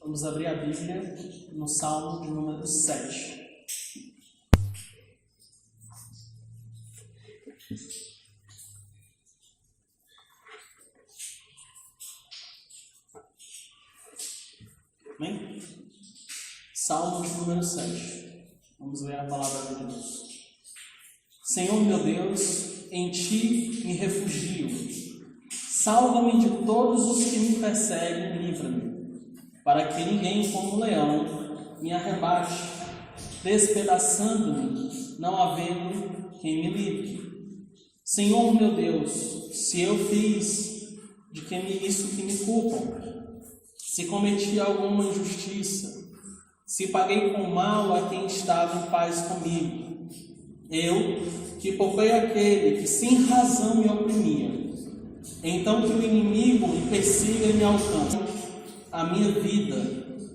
Vamos abrir a Bíblia no Salmo de número 7. Amém? Salmo de número 7. Vamos ler a palavra de Deus. Senhor meu Deus, em Ti me refugio. Salva-me de todos os que me perseguem, livra-me, para que ninguém, como um leão, me arrebate, despedaçando-me, não havendo quem me livre. Senhor meu Deus, se eu fiz isso que me culpam, se cometi alguma injustiça, se paguei com mal a quem estava em paz comigo, eu que poupei aquele que sem razão me oprimia, então que o inimigo me persiga e me alcance a minha vida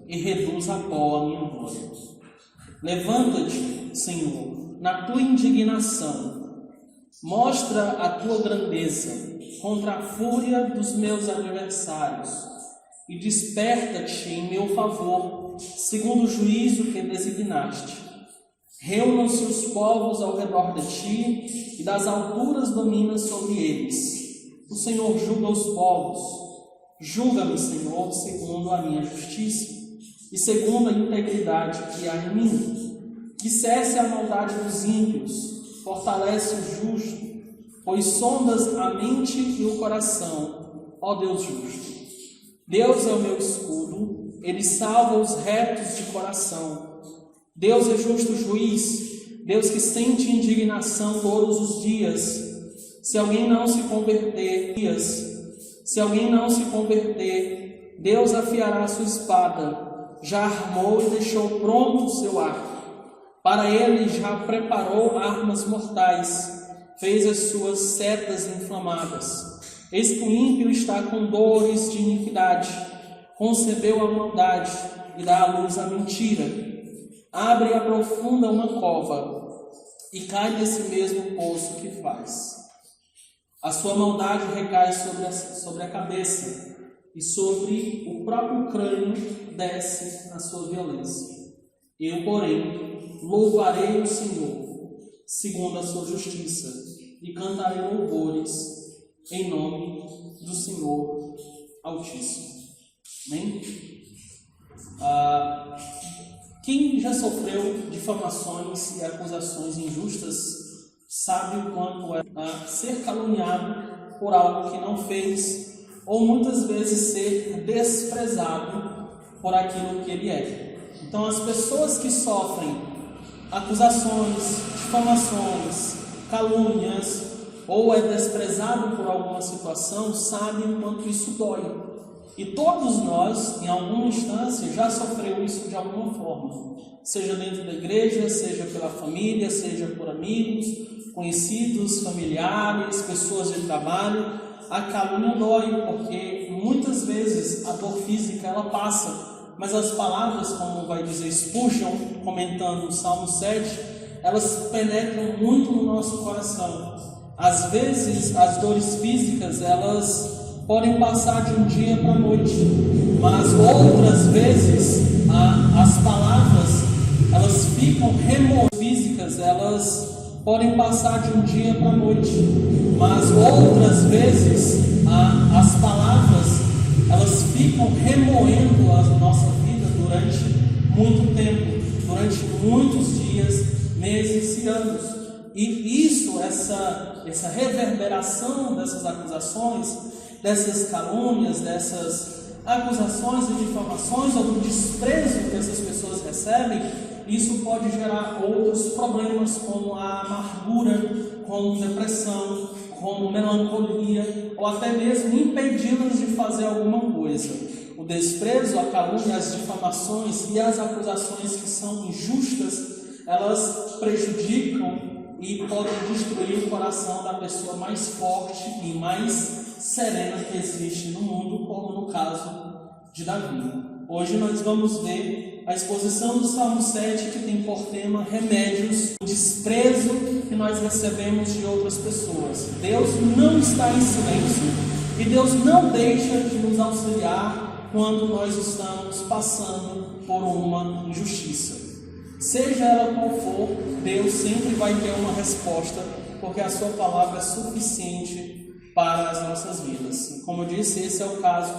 e reduza a pó a minha glória. Levanta-te, Senhor, na tua indignação, mostra a tua grandeza contra a fúria dos meus adversários e desperta-te em meu favor, segundo o juízo que designaste. Reúnam-se os povos ao redor de ti e das alturas domina sobre eles. O Senhor julga os povos. Julga-me, Senhor, segundo a minha justiça e segundo a integridade que há em mim. Que cesse a maldade dos ímpios, fortalece o justo, pois sondas a mente e o coração, ó Deus justo. Deus é o meu escudo, Ele salva os retos de coração. Deus é justo juiz, Deus que sente indignação todos os dias. Se alguém não se converter, Deus afiará a sua espada, já armou e deixou pronto o seu arco. Para ele já preparou armas mortais, fez as suas setas inflamadas. Eis que o ímpio está com dores de iniquidade, concebeu a maldade e dá à luz a mentira. Abre e aprofunda uma cova e cai nesse mesmo poço que faz. A sua maldade recai sobre a cabeça e sobre o próprio crânio desce na sua violência. Eu, porém, louvarei o Senhor, segundo a sua justiça, e cantarei louvores em nome do Senhor Altíssimo. Amém? Quem já sofreu difamações e acusações injustas sabe o quanto é ser caluniado por algo que não fez, ou muitas vezes ser desprezado por aquilo que ele é. Então, as pessoas que sofrem acusações, difamações, calúnias, ou é desprezado por alguma situação, sabem o quanto isso dói. E todos nós, em alguma instância, já sofreu isso de alguma forma. Seja dentro da igreja, seja pela família, seja por amigos, conhecidos, familiares, pessoas de trabalho. A calúnia dói, porque muitas vezes a dor física ela passa, mas as palavras, como vai dizer Spurgeon, comentando o Salmo 7, elas penetram muito no nosso coração. Às vezes as dores físicas elas podem passar de um dia para a noite, mas outras vezes as palavras elas ficam físicas, elas podem passar de um dia para a noite, mas outras vezes as palavras elas ficam remoendo a nossa vida durante muito tempo, durante muitos dias, meses e anos. E isso, essa reverberação dessas acusações, dessas calúnias, dessas acusações e difamações, ou do desprezo que essas pessoas recebem, isso pode gerar outros problemas, como a amargura, como depressão, como melancolia, ou até mesmo impedi-las de fazer alguma coisa. O desprezo, a calúnia, as difamações e as acusações que são injustas, elas prejudicam e podem destruir o coração da pessoa mais forte e mais serena que existe no mundo, como no caso de Davi. Hoje nós vamos ver a exposição do Salmo 7, que tem por tema remédios, o desprezo que nós recebemos de outras pessoas. Deus não está em silêncio e Deus não deixa de nos auxiliar quando nós estamos passando por uma injustiça. Seja ela qual for, Deus sempre vai ter uma resposta, porque a sua palavra é suficiente para as nossas vidas. E como eu disse, esse é o caso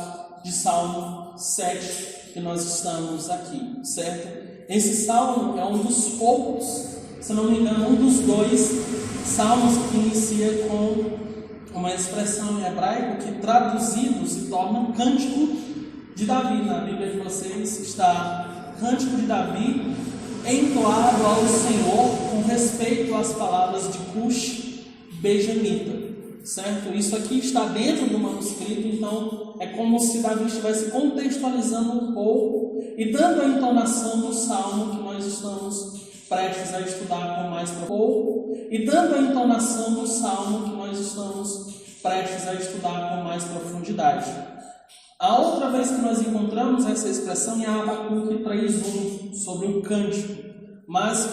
de Salmo 7 que nós estamos aqui, certo? Esse salmo é um dos poucos, se não me engano, um dos 2 salmos que inicia com uma expressão em hebraico que traduzido se torna cântico de Davi. Na Bíblia de vocês está cântico de Davi entoado ao Senhor com respeito às palavras de Cush benjamita, certo? Isso aqui está dentro do manuscrito, então é como se Davi estivesse contextualizando um pouco e dando a entonação do salmo que nós estamos prestes a estudar com mais pouco, e dando a entonação do salmo que nós estamos prestes a estudar com mais profundidade. A outra vez que nós encontramos essa expressão é Abacuque 3:1, sobre um cântico, mas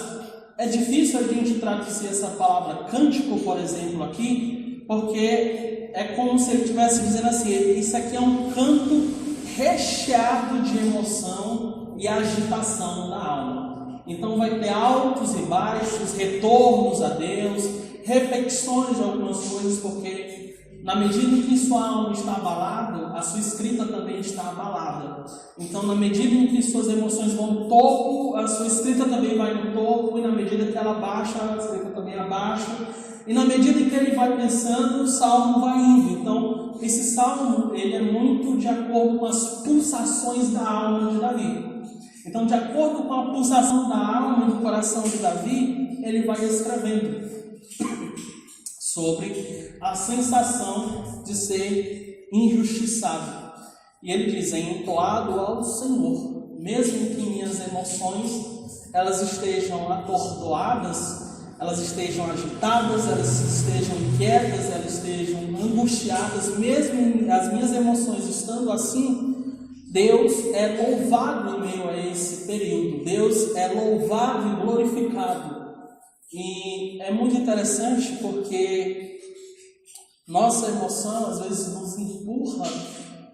é difícil a gente traduzir essa palavra cântico, por exemplo, aqui, porque é como se ele estivesse dizendo assim: isso aqui é um canto recheado de emoção e agitação da alma. Então vai ter altos e baixos, retornos a Deus, repetições de algumas coisas, porque na medida em que sua alma está abalada, a sua escrita também está abalada. Então, na medida em que suas emoções vão no topo, a sua escrita também vai no topo, e na medida que ela baixa, a escrita também abaixa, e na medida em que ele vai pensando, o salmo vai indo. Então, esse salmo ele é muito de acordo com as pulsações da alma de Davi. Então, de acordo com a pulsação da alma e do coração de Davi, ele vai escrevendo sobre a sensação de ser injustiçado. E ele diz: é entoado ao Senhor, mesmo que minhas emoções elas estejam atordoadas, elas estejam agitadas, elas estejam inquietas, elas estejam angustiadas, mesmo as minhas emoções estando assim, Deus é louvado em meio a esse período. Deus é louvado e glorificado. E é muito interessante porque nossa emoção às vezes nos empurra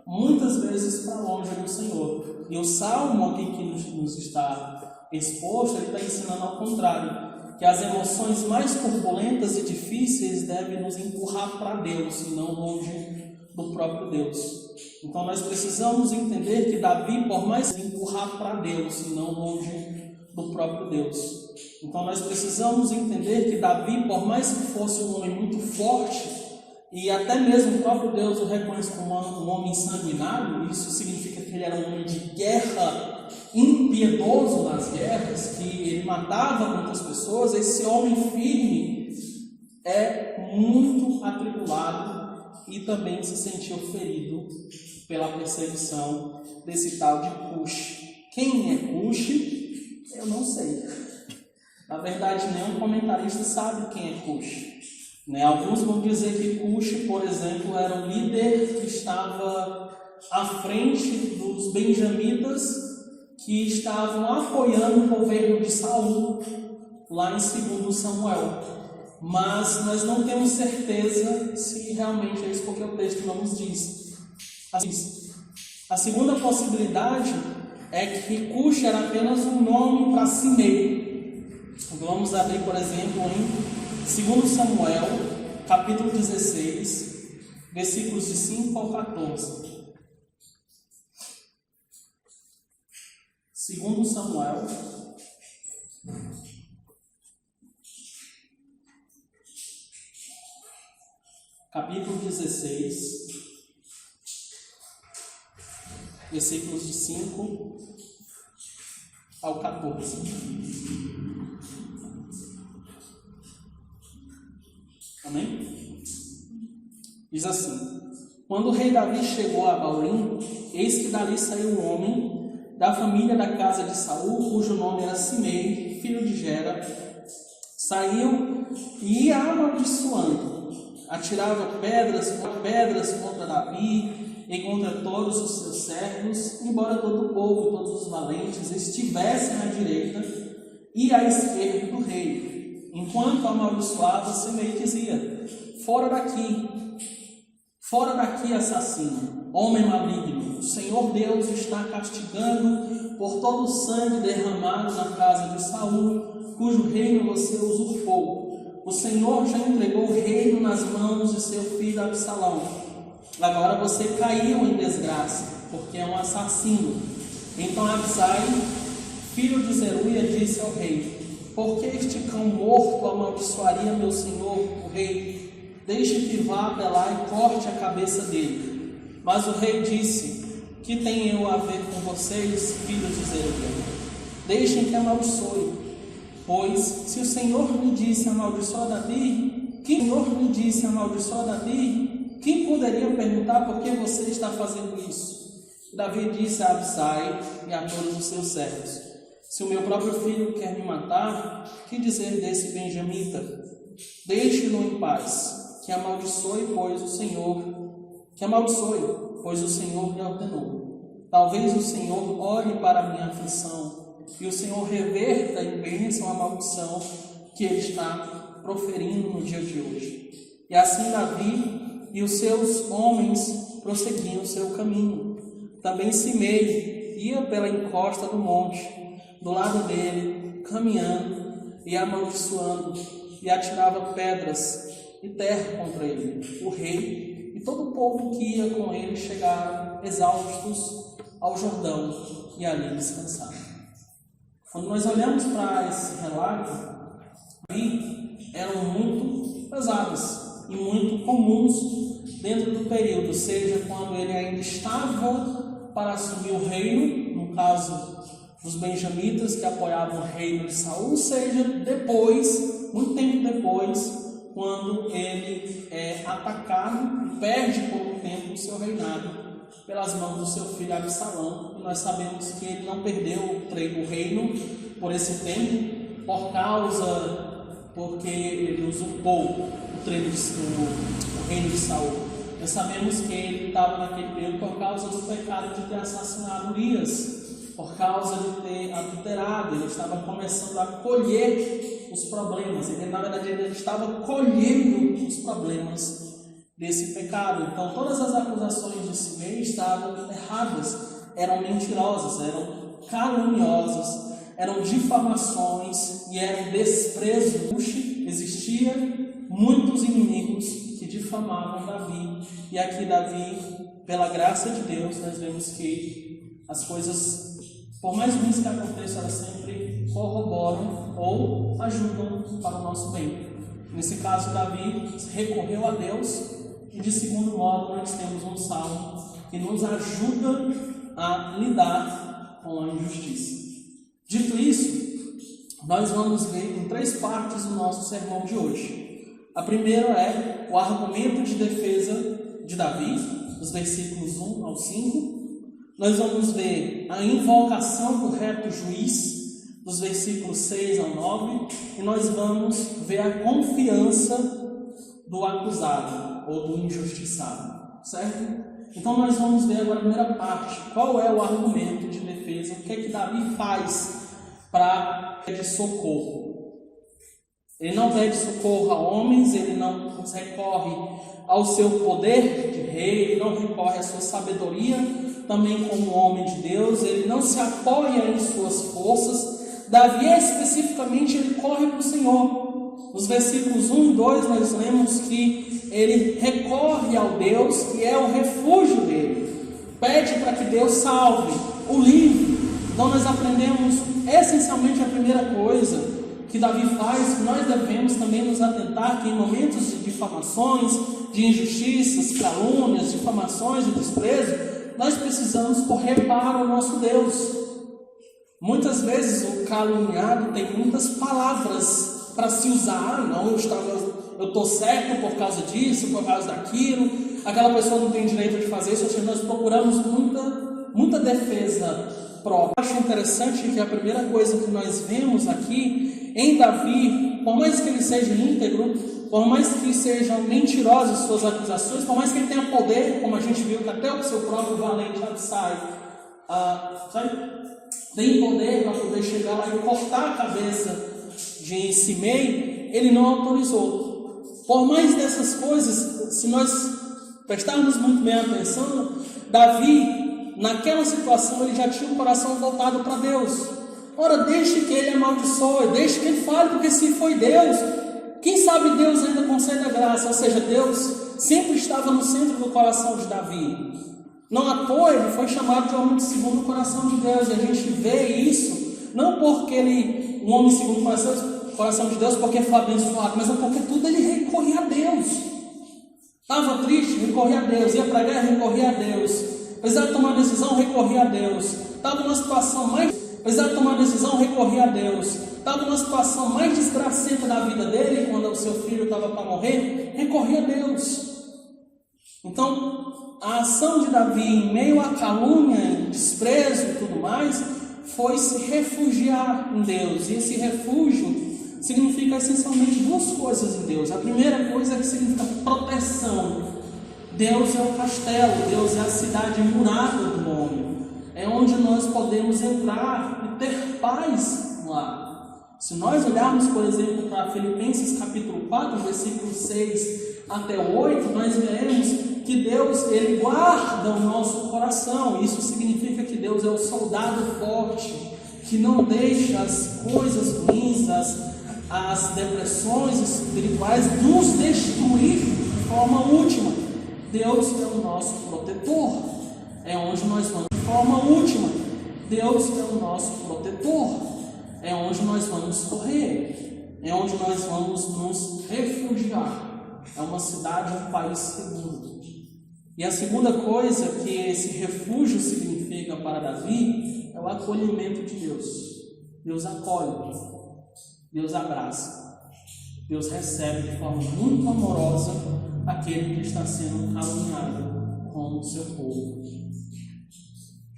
muitas vezes para longe do Senhor. E o salmo aqui que nos está exposto, ele está ensinando ao contrário, que as emoções mais turbulentas e difíceis devem nos empurrar para Deus e não longe do próprio Deus. Então nós precisamos entender que Davi, por mais empurrar para Deus e não longe do próprio Deus. Então nós precisamos entender que Davi, por mais que fosse um homem muito forte, e até mesmo o próprio Deus o reconhece como um homem sanguinário, isso significa que ele era um homem de guerra, impiedoso nas guerras, que ele matava muitas pessoas. Esse homem firme é muito atribulado e também se sentiu ferido pela perseguição desse tal de Cush. Quem é Cush? Eu não sei. Na verdade, nenhum comentarista sabe quem é Cush. Alguns vão dizer que Cush, por exemplo, era o líder que estava à frente dos benjamitas que estavam apoiando o governo de Saul, lá em 2 Samuel. Mas nós não temos certeza se realmente é isso, porque o texto não nos diz. A segunda possibilidade é que Cush era apenas um nome para Simei. Vamos abrir, por exemplo, em 2 Samuel, capítulo 16, versículos de 5 ao 14. 2 Samuel, capítulo 16, versículos de 5 ao 14. Amém? Diz assim: quando o rei Davi chegou a Baurim, eis que dali saiu um homem da família da casa de Saul, cujo nome era Simei, filho de Gera. Saiu e ia amaldiçoando, atirava pedras contra Davi e contra todos os seus servos, embora todo o povo e todos os valentes estivessem à direita e à esquerda do rei. Enquanto amaldiçoava, Simei dizia: fora daqui, Fora daqui, assassino, homem maligno, o Senhor Deus está castigando por todo o sangue derramado na casa de Saul, cujo reino você usurpou. O Senhor já entregou o reino nas mãos de seu filho Absalão. Agora você caiu em desgraça, porque é um assassino. Então Abisai, filho de Zeruia, disse ao rei: por que este cão morto amaldiçoaria meu senhor, o rei? Deixe que vá até lá e corte a cabeça dele. Mas o rei disse: que tenho eu a ver com vocês, filhos de Zeruia? Deixem que amaldiçoe. Pois, se o Senhor me disse amaldiçoa Davi, quem poderia perguntar por que você está fazendo isso? Davi disse a Abisai e a todos os seus servos: se o meu próprio filho quer me matar, que dizer desse benjamita? Deixe-no em paz. Que amaldiçoe, pois o Senhor lhe ordenou. Talvez o Senhor olhe para a minha aflição e o Senhor reverta em bênção a maldição que ele está proferindo no dia de hoje. E assim Davi e os seus homens prosseguiam o seu caminho. Também Simei ia pela encosta do monte, do lado dele, caminhando e amaldiçoando, e atirava pedras e terra contra ele. O rei e todo o povo que ia com ele chegaram exaustos ao Jordão e ali descansaram. Quando nós olhamos para esse relato, ali eram muito pesadas e muito comuns dentro do período, seja quando ele ainda estava para assumir o reino, no caso dos benjamitas que apoiavam o reino de Saul, seja depois, muito tempo depois, quando ele é atacado e perde por um tempo o seu reinado pelas mãos do seu filho Absalão. E nós sabemos que ele não perdeu o reino por esse tempo, porque ele usurpou o reino de Saul. Nós sabemos que ele estava naquele período por causa do pecado de ter assassinado Urias, por causa de ter adulterado. Ele estava começando a colher os problemas, e na verdade ele estava colhendo os problemas desse pecado. Então todas as acusações de Simei estavam erradas, eram mentirosas, eram caluniosas, eram difamações e eram desprezo. Existia muitos inimigos que difamavam Davi, e aqui Davi, pela graça de Deus, nós vemos que as coisas, por mais ruins que aconteçam, elas sempre corroboram ou ajudam para o nosso bem. Nesse caso, Davi recorreu a Deus, e de segundo modo nós temos um salmo que nos ajuda a lidar com a injustiça. Dito isso, nós vamos ver em 3 partes o nosso sermão de hoje. A primeira é o argumento de defesa de Davi, dos versículos 1 ao 5. Nós vamos ver a invocação do reto juiz, dos versículos 6 ao 9, e nós vamos ver a confiança do acusado ou do injustiçado, certo? Então nós vamos ver agora a primeira parte, qual é o argumento de defesa, o que é que Davi faz para pedir socorro. Ele não pede socorro a homens, ele não recorre ao seu poder de rei, ele não recorre à sua sabedoria, também como homem de Deus, ele não se apoia em suas forças. Davi especificamente ele corre para o Senhor. Nos versículos 1 e 2 nós lemos que ele recorre ao Deus que é o refúgio dele, pede para que Deus salve, o livre. Então nós aprendemos essencialmente a primeira coisa que Davi faz, que nós devemos também nos atentar, que em momentos de difamações, de injustiças, calúnias, difamações e desprezo, nós precisamos correr para o nosso Deus. Muitas vezes o caluniado tem muitas palavras para se usar. Não, eu estou certo por causa disso, por causa daquilo, aquela pessoa não tem direito de fazer isso. Ou seja, nós procuramos muita defesa própria. Eu acho interessante que a primeira coisa que nós vemos aqui em Davi, por mais que ele seja íntegro, por mais que sejam mentirosas suas acusações, por mais que ele tenha poder, como a gente viu que até o seu próprio valente Abisai tem poder para poder chegar lá e cortar a cabeça de Simei, ele não autorizou. Por mais dessas coisas, se nós prestarmos muito bem atenção, Davi, naquela situação, ele já tinha o coração voltado para Deus. Ora, deixe que ele amaldiçoe, deixe que ele fale, porque se foi Deus, quem sabe Deus ainda concede a graça. Ou seja, Deus sempre estava no centro do coração de Davi. Não à toa ele foi chamado de homem segundo o coração de Deus. E a gente vê isso, não porque ele, um homem segundo o coração de Deus, porque foi abençoado, mas é porque tudo ele recorria a Deus. Estava triste, recorria a Deus. Ia para a guerra, recorria a Deus. Precisava tomar decisão, recorria a Deus. Estava numa situação precisava tomar decisão, recorria a Deus. Estava numa situação mais desgracenta da vida dele, quando o seu filho estava para morrer, recorria a Deus. Então, a ação de Davi, em meio à calúnia, desprezo e tudo mais, foi se refugiar em Deus. E esse refúgio significa essencialmente duas coisas em Deus. A primeira coisa é que significa proteção. Deus é o castelo, Deus é a cidade murada do homem. É onde nós podemos entrar e ter paz lá. Se nós olharmos, por exemplo, para Filipenses capítulo 4, versículo 6 até o 8, nós veremos que Deus, ele guarda o nosso coração. Isso significa que Deus é o soldado forte, que não deixa as coisas ruins, as depressões espirituais nos destruir de forma última. Deus é o nosso protetor. É onde nós vamos. De forma última, Deus é o nosso protetor. É onde nós vamos correr. É onde nós vamos nos refugiar. É uma cidade, um país seguro. E a segunda coisa que esse refúgio significa para Davi é o acolhimento de Deus. Deus acolhe, Deus abraça, Deus recebe de forma muito amorosa aquele que está sendo caluniado como seu povo.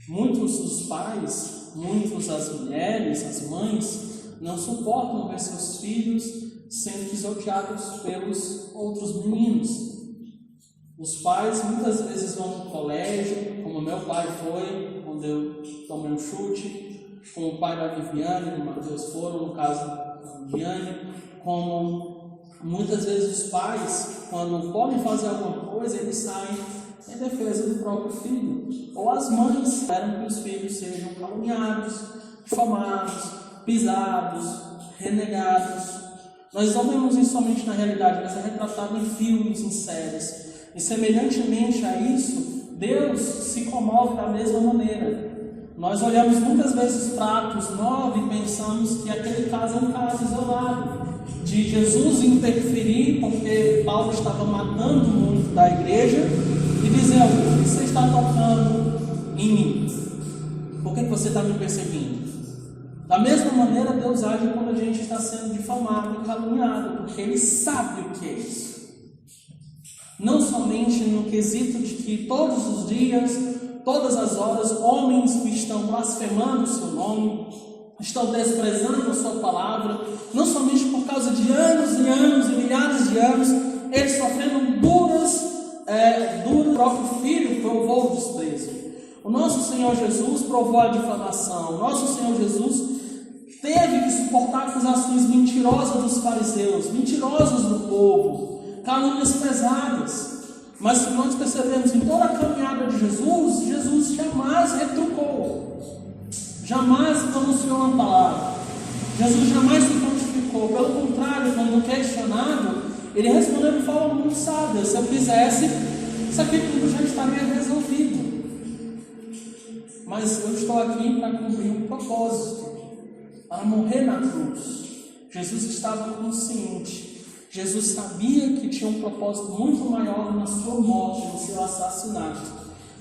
Muitos dos pais, muitas das mulheres, as mães, não suportam ver seus filhos sendo pisoteados pelos outros meninos. Os pais muitas vezes vão no colégio, como meu pai foi, quando eu tomei um chute, como o pai da Viviane e do Matheus foram, no caso da Viviane, como muitas vezes os pais, quando podem fazer alguma coisa, eles saem em defesa do próprio filho. Ou as mães esperam que os filhos sejam caluniados, difamados, pisados, renegados. Nós não vemos isso somente na realidade, mas é retratado em filmes, em séries. E semelhantemente a isso, Deus se comove da mesma maneira. Nós olhamos muitas vezes para Atos 9 e pensamos que aquele caso é um caso isolado, de Jesus interferir porque Paulo estava matando muito da igreja e dizer: o que você está tocando em mim? Por que você está me perseguindo? Da mesma maneira, Deus age quando a gente está sendo difamado e caluniado, porque Ele sabe o que é isso. Não somente no quesito de que todos os dias, todas as horas, homens estão blasfemando o seu nome, estão desprezando a sua palavra, não somente por causa de anos e anos e milhares de anos, eles sofrendo duras, o próprio filho provou o desprezo. O nosso Senhor Jesus provou a difamação. O nosso Senhor Jesus teve que suportar acusações mentirosas dos fariseus, mentirosas do povo, calúnias pesadas. Mas se nós percebemos em toda a caminhada de Jesus, Jesus jamais retrucou, jamais pronunciou uma palavra, Jesus jamais se pontificou. Pelo contrário, quando questionado, ele respondeu de forma muito sábia: se eu fizesse, isso aqui tudo já estaria resolvido. Mas eu estou aqui para cumprir um propósito, para morrer na cruz. Jesus estava consciente. Jesus sabia que tinha um propósito muito maior na sua morte, no seu assassinato.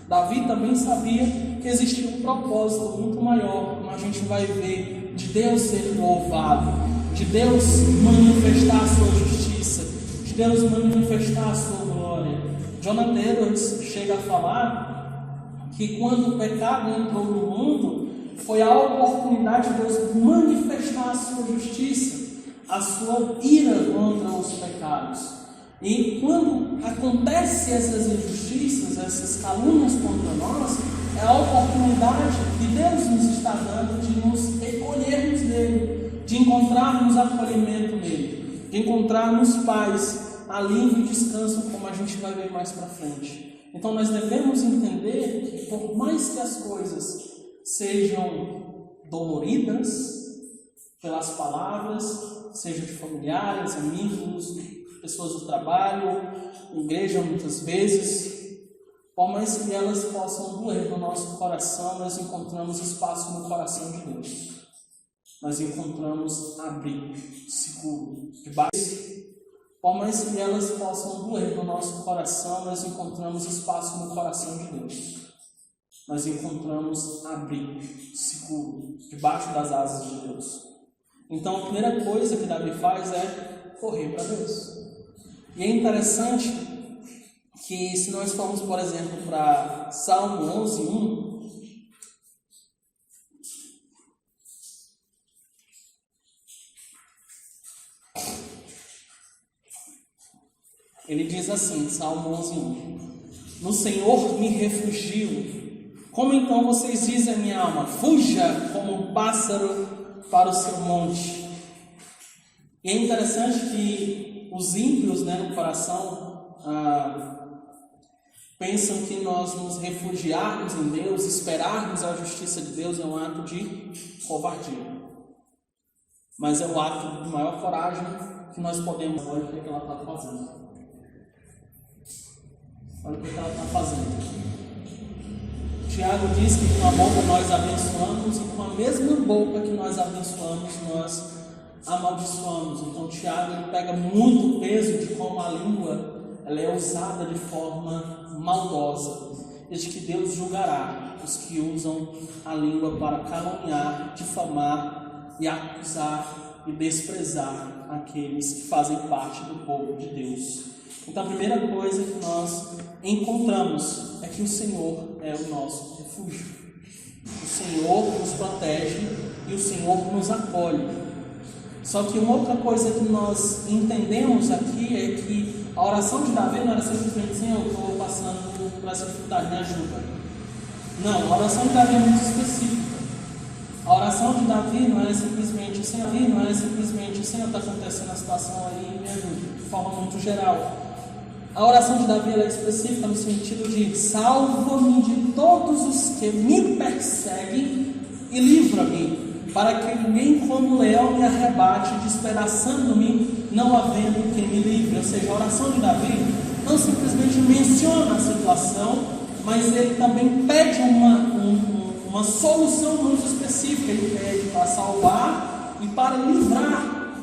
Davi também sabia que existia um propósito muito maior, como a gente vai ver, de Deus ser louvado, de Deus manifestar a sua justiça, de Deus manifestar a sua glória. Jonathan Edwards chega a falar que quando o pecado entrou no mundo, foi a oportunidade de Deus manifestar a sua justiça, a sua ira contra os pecados. E quando acontecem essas injustiças, essas calúnias contra nós, é a oportunidade que Deus nos está dando de nos recolhermos nele, de encontrarmos acolhimento nele, de encontrarmos paz alívio e descanso, como a gente vai ver mais para frente. Então nós devemos entender que por mais que as coisas sejam doloridas pelas palavras, seja de familiares, amigos, pessoas do trabalho, igreja muitas vezes, por mais que elas possam doer no nosso coração, nós encontramos espaço no coração de Deus. Nós encontramos abrigo seguro debaixo. Por mais que elas possam doer no nosso coração, nós encontramos espaço no coração de Deus. Nós encontramos abrigo seguro debaixo das asas de Deus. Então a primeira coisa que Davi faz é correr para Deus. E é interessante que se nós formos, por exemplo, para Salmo 11:1, ele diz assim, Salmo 11:1: No Senhor me refugio. Como então vocês dizem a minha alma? Fuja como um pássaro para o seu monte. E é interessante que os ímpios, no coração, pensam que nós nos refugiarmos em Deus, esperarmos a justiça de Deus é um ato de covardia. Mas é o ato de maior coragem que nós podemos. Olha o que ela está fazendo. Olha o que ela está fazendo. Tiago diz que com a boca nós abençoamos e com a mesma boca que nós abençoamos, nós amaldiçoamos. Então Tiago ele pega muito peso de como a língua ela é usada de forma maldosa e de que Deus julgará os que usam a língua para caluniar, difamar e acusar e desprezar aqueles que fazem parte do povo de Deus. Então a primeira coisa que nós encontramos é que o Senhor é o nosso refúgio. O Senhor nos protege e o Senhor nos acolhe. Só que uma outra coisa que nós entendemos aqui é que a oração de Davi não era simplesmente Senhor, eu estou passando por essa dificuldade, me ajuda. Não, a oração de Davi é muito específica. A oração de Davi não é simplesmente Senhor, está acontecendo a situação aí, me ajuda, de forma muito geral. A oração de Davi é específica no sentido de salva-me de todos os que me perseguem e livra-me, para que ninguém como leão me arrebate, despedaçando-me, não havendo quem me livre. Ou seja, a oração de Davi não simplesmente menciona a situação, mas ele também pede uma solução muito específica. Ele pede para salvar e para livrar,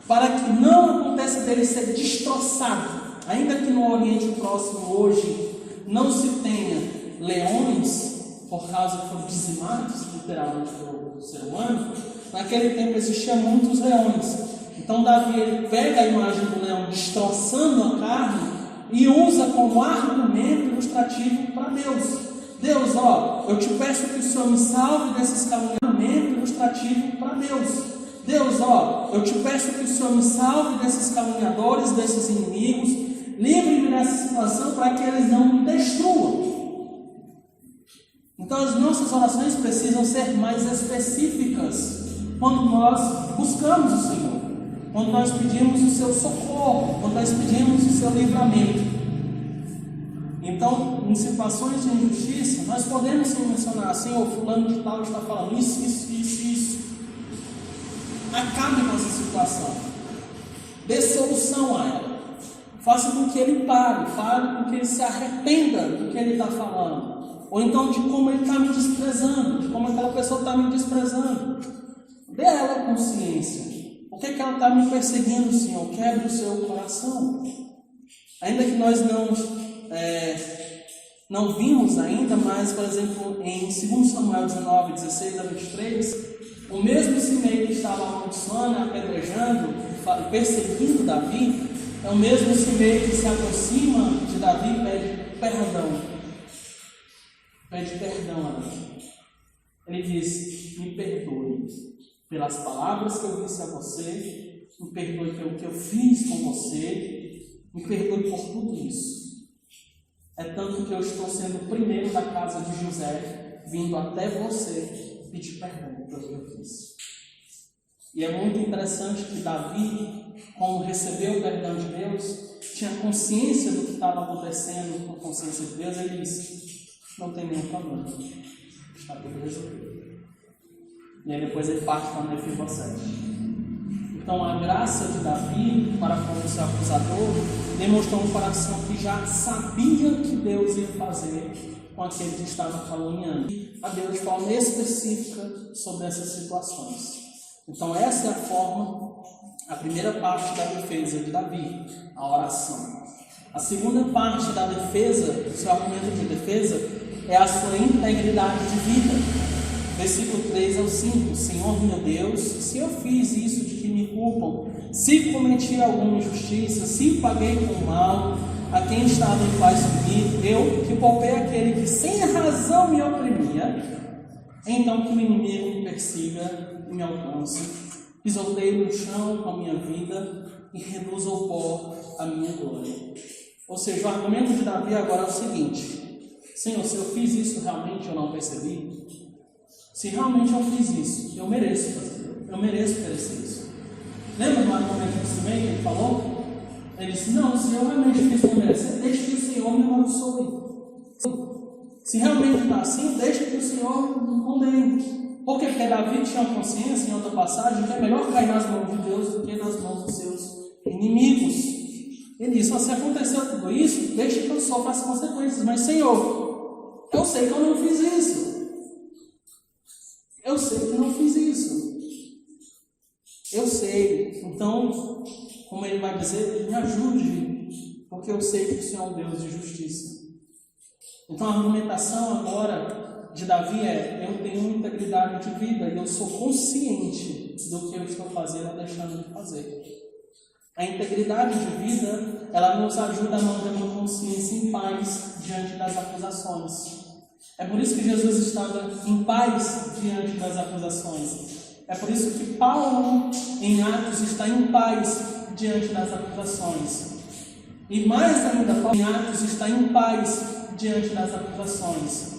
para que não aconteça dele ser destroçado. Ainda que no Oriente Próximo hoje não se tenha leões, por causa que foram dizimados literalmente pelo ser humano, naquele tempo existiam muitos leões. Então Davi ele pega a imagem do leão destroçando a carne e usa como argumento ilustrativo para Deus. Deus, eu te peço que o Senhor me salve desses caluniadores, ilustrativo para Deus. Deus, eu te peço que o Senhor me salve desses caluniadores, desses inimigos, livre-me dessa situação para que eles não me destruam. Então as nossas orações precisam ser mais específicas quando nós buscamos o Senhor, quando nós pedimos o seu socorro, quando nós pedimos o seu livramento. Então, em situações de injustiça, nós podemos sim mencionar, Senhor, fulano de tal está falando isso. Acabe com essa situação, dê solução a ela. Faça com que ele fale com que ele se arrependa do que ele está falando. Ou então de como ele está me desprezando, de como aquela pessoa está me desprezando. Dê a ela consciência. Por que ela está me perseguindo, Senhor? Quebre o seu coração. Ainda que nós não vimos ainda, mas, por exemplo, em 2 Samuel 19, 16 a 23, o mesmo Simei que estava amaldiçoando, apedrejando e perseguindo Davi, é o mesmo Simei que se aproxima de Davi e pede perdão. Pede perdão a Davi. Ele diz, me perdoe pelas palavras que eu disse a você, me perdoe pelo que eu fiz com você, me perdoe por tudo isso. É tanto que eu estou sendo o primeiro da casa de José, vindo até você pedir perdão pelo que eu fiz. E é muito interessante que Davi, como recebeu o perdão de Deus, tinha consciência do que estava acontecendo, com consciência de Deus, ele disse: não tem nenhum problema, está tudo resolvido. E aí depois ele parte para Mefibosete. Então a graça de Davi para com o seu acusador demonstrou um coração que já sabia o que Deus ia fazer com aquele que estava caluniando a Deus de forma específica sobre essas situações. Então essa é a forma, a primeira parte da defesa de Davi, a oração. A segunda parte da defesa, o seu argumento de defesa, é a sua integridade de vida. Versículo 3 ao 5: Senhor meu Deus, se eu fiz isso de que me culpam, se cometi alguma injustiça, se paguei com mal a quem estava em paz comigo, eu que poupei aquele que sem razão me oprimia, então que o inimigo me persiga e me alcance, pisoteie no chão com a minha vida e reduza ao pó a minha glória. Ou seja, o argumento de Davi agora é o seguinte: Senhor, se eu fiz isso realmente eu não percebi? Se realmente eu fiz isso, eu mereço fazer, eu mereço merecer isso. Lembra do argumento que ele falou? Ele disse: não, se eu realmente fiz por merecer, deixe que o Senhor me amaldiçoe. Se realmente está assim, deixe que o Senhor me condene. Por quê? Porque Davi tinha consciência, em outra passagem, que é melhor cair nas mãos de Deus do que nas mãos dos seus inimigos. Ele disse: se aconteceu tudo isso, deixe que eu sofra as consequências. Mas Senhor, eu sei que eu não fiz isso. Eu sei que não fiz isso. Eu sei. Então, como ele vai dizer, me ajude, porque eu sei que o Senhor é um Deus de justiça. Então a argumentação agora de Davi é: eu tenho integridade de vida e eu sou consciente do que eu estou fazendo ou deixando de fazer. A integridade de vida, ela nos ajuda a manter uma consciência em paz diante das acusações. É por isso que Jesus estava em paz diante das acusações. É por isso que Paulo, em Atos, está em paz diante das acusações. E mais ainda, Paulo, em Atos, está em paz diante das acusações.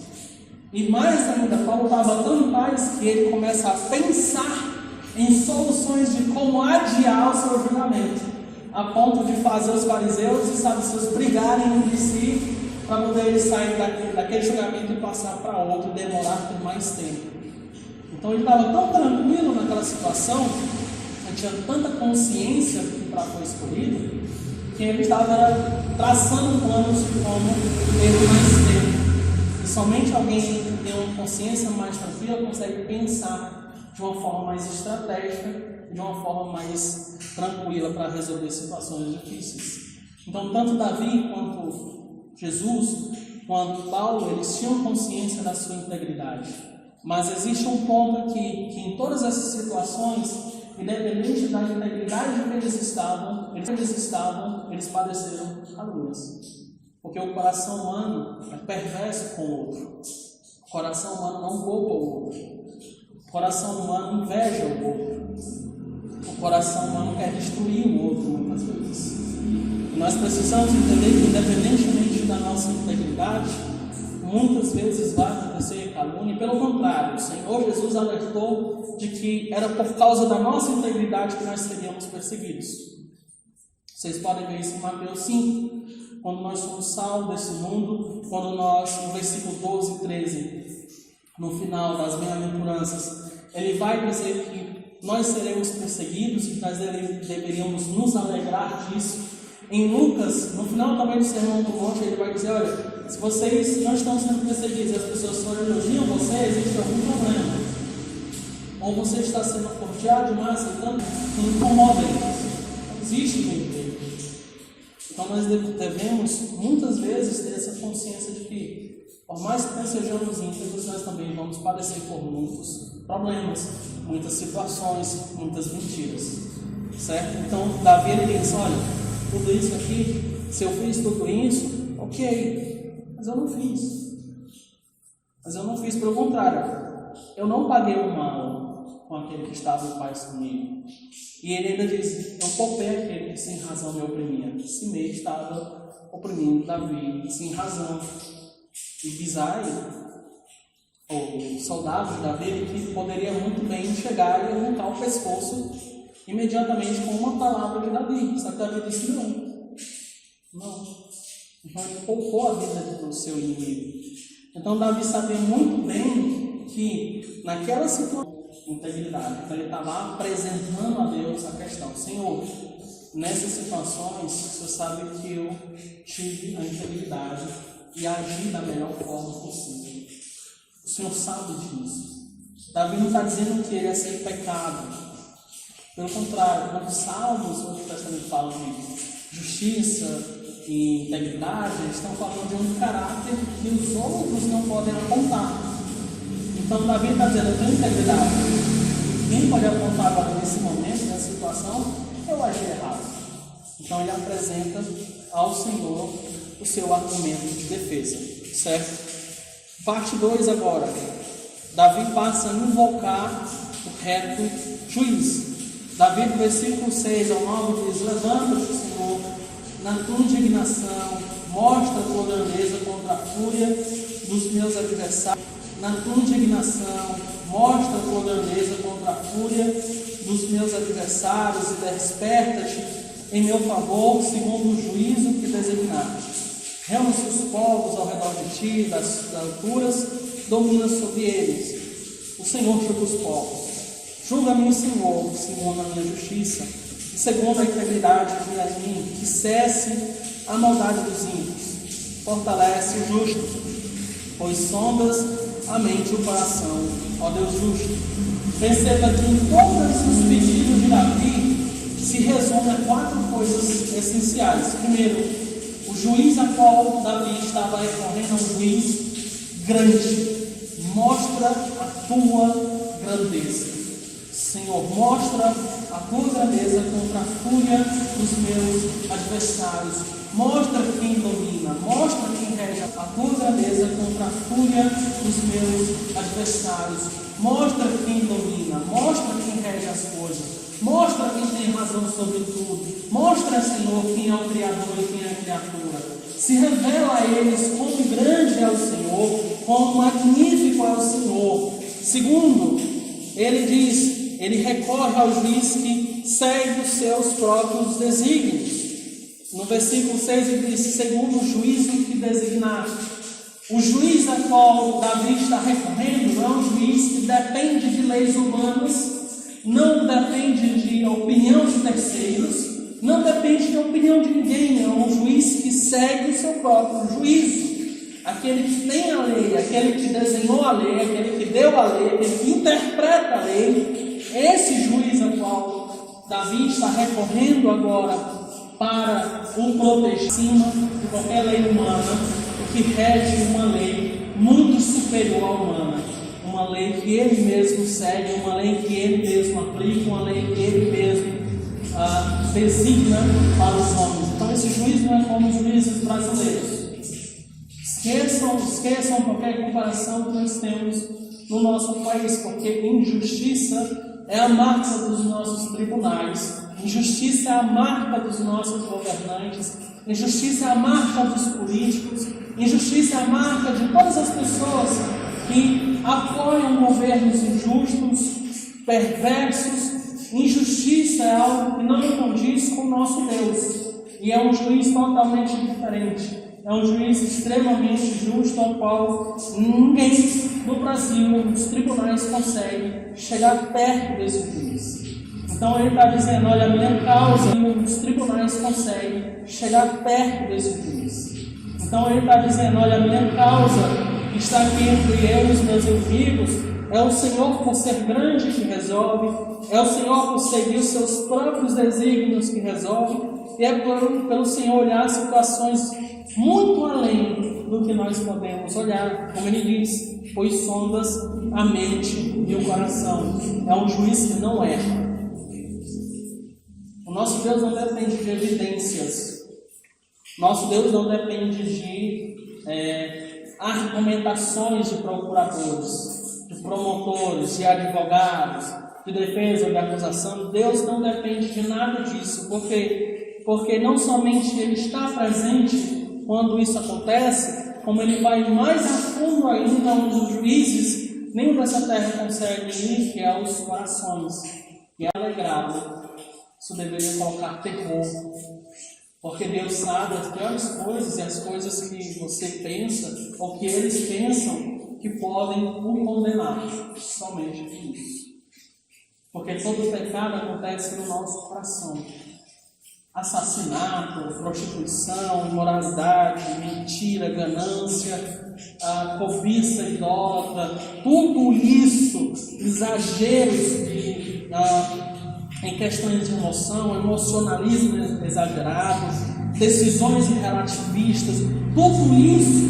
E mais ainda, Paulo estava tão em paz que ele começa a pensar em soluções de como adiar o seu julgamento, a ponto de fazer os fariseus e saduceus brigarem entre si para poder ele sair daquele julgamento e passar para outro e demorar por mais tempo. Então ele estava tão tranquilo naquela situação, ele tinha tanta consciência do que foi escolhido, que ele estava traçando planos de como ter mais tempo. E somente alguém que tem uma consciência mais tranquila consegue pensar de uma forma mais estratégica, de uma forma mais tranquila para resolver situações difíceis. Então tanto Davi quanto Jesus, quando Paulo, eles tinham consciência da sua integridade. Mas existe um ponto aqui, que em todas essas situações, independente da integridade que eles estavam, eles padeceram calúnias. Porque o coração humano é perverso com o outro. O coração humano não poupa o outro. O coração humano inveja o outro. O coração humano quer destruir o outro muitas vezes. E nós precisamos entender que, independentemente da nossa integridade, muitas vezes vai acontecer calúnia. Pelo contrário, o Senhor Jesus alertou de que era por causa da nossa integridade que nós seríamos perseguidos. Vocês podem ver isso em Mateus 5, quando nós somos sal desse mundo, quando nós, no versículo 12 e 13, no final das bem-aventuranças, ele vai dizer que nós seremos perseguidos e nós deveríamos nos alegrar disso. Em Lucas, no final também do Sermão do Monte, ele vai dizer: olha, se vocês não estão sendo perseguidos e as pessoas só elogiam você, existe algum problema. Ou você está sendo corteado demais, então não incomoda eles. Não existe meio. Então nós devemos, muitas vezes, ter essa consciência de que, por mais que nós sejamos íntegros, nós também vamos padecer por muitos problemas, muitas situações, muitas mentiras. Certo? Então, Davi, ele diz: olha, tudo isso aqui, se eu fiz tudo isso, ok, mas eu não fiz. Pelo contrário, eu não paguei o mal com aquele que estava em paz comigo. E ele ainda diz: eu poupei aquele que sem razão me oprimia. Simei estava oprimindo Davi sem razão. E Bisai, o soldado de Davi, que poderia muito bem chegar e arrancar o pescoço imediatamente com uma palavra de Davi. Só que Davi disse: não, Então ele poupou a vida do seu inimigo. Então Davi sabia muito bem que naquela situação, integridade, então ele estava apresentando a Deus a questão: Senhor, nessas situações, o Senhor sabe que eu tive a integridade e agi da melhor forma possível. O Senhor sabe disso. Davi não está dizendo que ele é sem pecado. Pelo contrário, quando os Salmos, o Novo Testamento fala de justiça e integridade, eles estão falando de um caráter que os outros não podem apontar. Então Davi está dizendo: eu tenho integridade. Quem pode apontar agora nesse momento, nessa situação, eu agi errado. Então ele apresenta ao Senhor o seu argumento de defesa, certo? Parte 2 agora. Davi passa a invocar o reto juiz. Davi, no versículo 6 ao 9, diz: levanta-te, Senhor, na tua indignação, mostra a tua grandeza contra a fúria dos meus adversários. Na tua indignação, mostra a tua grandeza contra a fúria dos meus adversários e desperta-te em meu favor, segundo o juízo que designaste. Reúne-se os povos ao redor de ti, das alturas, domina sobre eles. O Senhor julga os povos. Julga-me, Senhor, segundo a minha justiça, e segundo a integridade que há em mim, que cesse a maldade dos ímpios. Fortalece o justo, pois sondas a mente e o coração, ó Deus justo. Perceba que em todos os pedidos de Davi se resume a 4 coisas essenciais. Primeiro, o juiz a qual Davi estava recorrendo é um juiz grande. Mostra a tua grandeza. Senhor, mostra a tua grandeza contra a fúria dos meus adversários. Mostra quem domina, mostra quem rege a tua grandeza contra a fúria dos meus adversários. Mostra quem domina, mostra quem rege as coisas. Mostra quem tem razão sobre tudo. Mostra, Senhor, quem é o Criador e quem é a criatura. Se revela a eles quão grande é o Senhor, quão magnífico é o Senhor. Segundo, ele diz, ele recorre ao juiz que segue os seus próprios desígnios. No versículo 6 ele diz: segundo o juízo que designaste. O juiz a qual Davi está recorrendo não é um juiz que depende de leis humanas, não depende de opinião de terceiros, não depende de opinião de ninguém. É um juiz que segue o seu próprio juízo. Aquele que tem a lei, aquele que desenhou a lei, aquele que deu a lei, aquele que interpreta a lei. Esse juiz a qual Davi está recorrendo agora para o proteger acima de qualquer lei humana, que rege uma lei muito superior à humana, uma lei que ele mesmo segue, uma lei que ele mesmo aplica, uma lei que ele mesmo designa para os homens. Então esse juiz não é como os juízes brasileiros. Esqueçam qualquer comparação que nós temos no nosso país, porque injustiça é a marca dos nossos tribunais, injustiça é a marca dos nossos governantes, injustiça é a marca dos políticos, injustiça é a marca de todas as pessoas que apoiam governos injustos, perversos. Injustiça é algo que não condiz com o nosso Deus, e é um juiz totalmente diferente. É um juiz extremamente justo, ao qual ninguém no Brasil, nos tribunais, consegue chegar perto desse juiz. Então ele está dizendo: olha, a minha causa, nos tribunais consegue chegar perto desse juiz. Então ele está dizendo: olha, a minha causa que está aqui entre eu e os meus inimigos, é o Senhor por ser grande que resolve, é o Senhor por seguir os seus próprios desígnios que resolve, e é pelo Senhor olhar situações muito além do que nós podemos olhar, como ele diz, pois sondas a mente e o coração. É um juiz que não erra. O nosso Deus não depende de evidências. Nosso Deus não depende de argumentações de procuradores, de promotores, de advogados, de defesa, de acusação. Deus não depende de nada disso, porque não somente Ele está presente quando isso acontece, como Ele vai mais a fundo ainda, onde os juízes nenhum dessa terra consegue ir, que é os corações. E é alegrado. Isso deveria colocar terror Porque Deus sabe as piores coisas e as coisas que você pensa ou que eles pensam que podem o condenar. Somente por isso. Porque todo pecado acontece no nosso coração. Assassinato, prostituição, imoralidade, mentira, ganância, cobiça idólatra, tudo isso, exageros em questões de emoção, emocionalismo exagerado, decisões relativistas, tudo isso,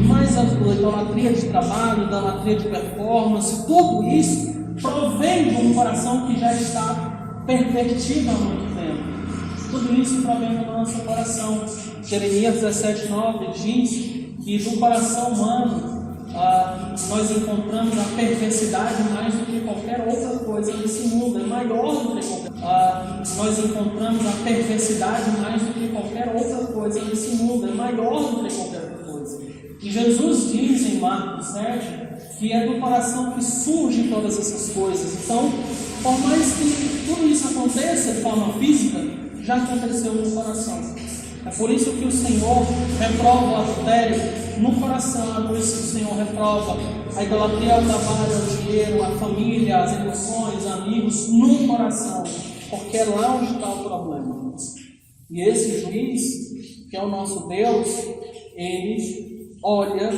mais a idolatria de trabalho, idolatria de performance, tudo isso provém de um coração que já está pervertido há muito tempo. Tudo isso provém do nosso coração. Jeremias 17:9 diz que do coração humano nós encontramos a perversidade mais do que qualquer outra coisa nesse mundo. É maior do que qualquer nós encontramos a perversidade mais do que qualquer outra coisa nesse mundo. É maior do que qualquer outra coisa. E Jesus diz em Marcos 7 que é do coração que surgem todas essas coisas. Então, por mais que tudo isso aconteça de forma física, já aconteceu no coração. É por isso que o Senhor reprova o adultério no coração. É por isso que o Senhor reprova a idolatria ao trabalho, ao dinheiro, à família, às emoções, amigos, no coração. Porque é lá onde está o problema. E esse juiz, que é o nosso Deus, ele olha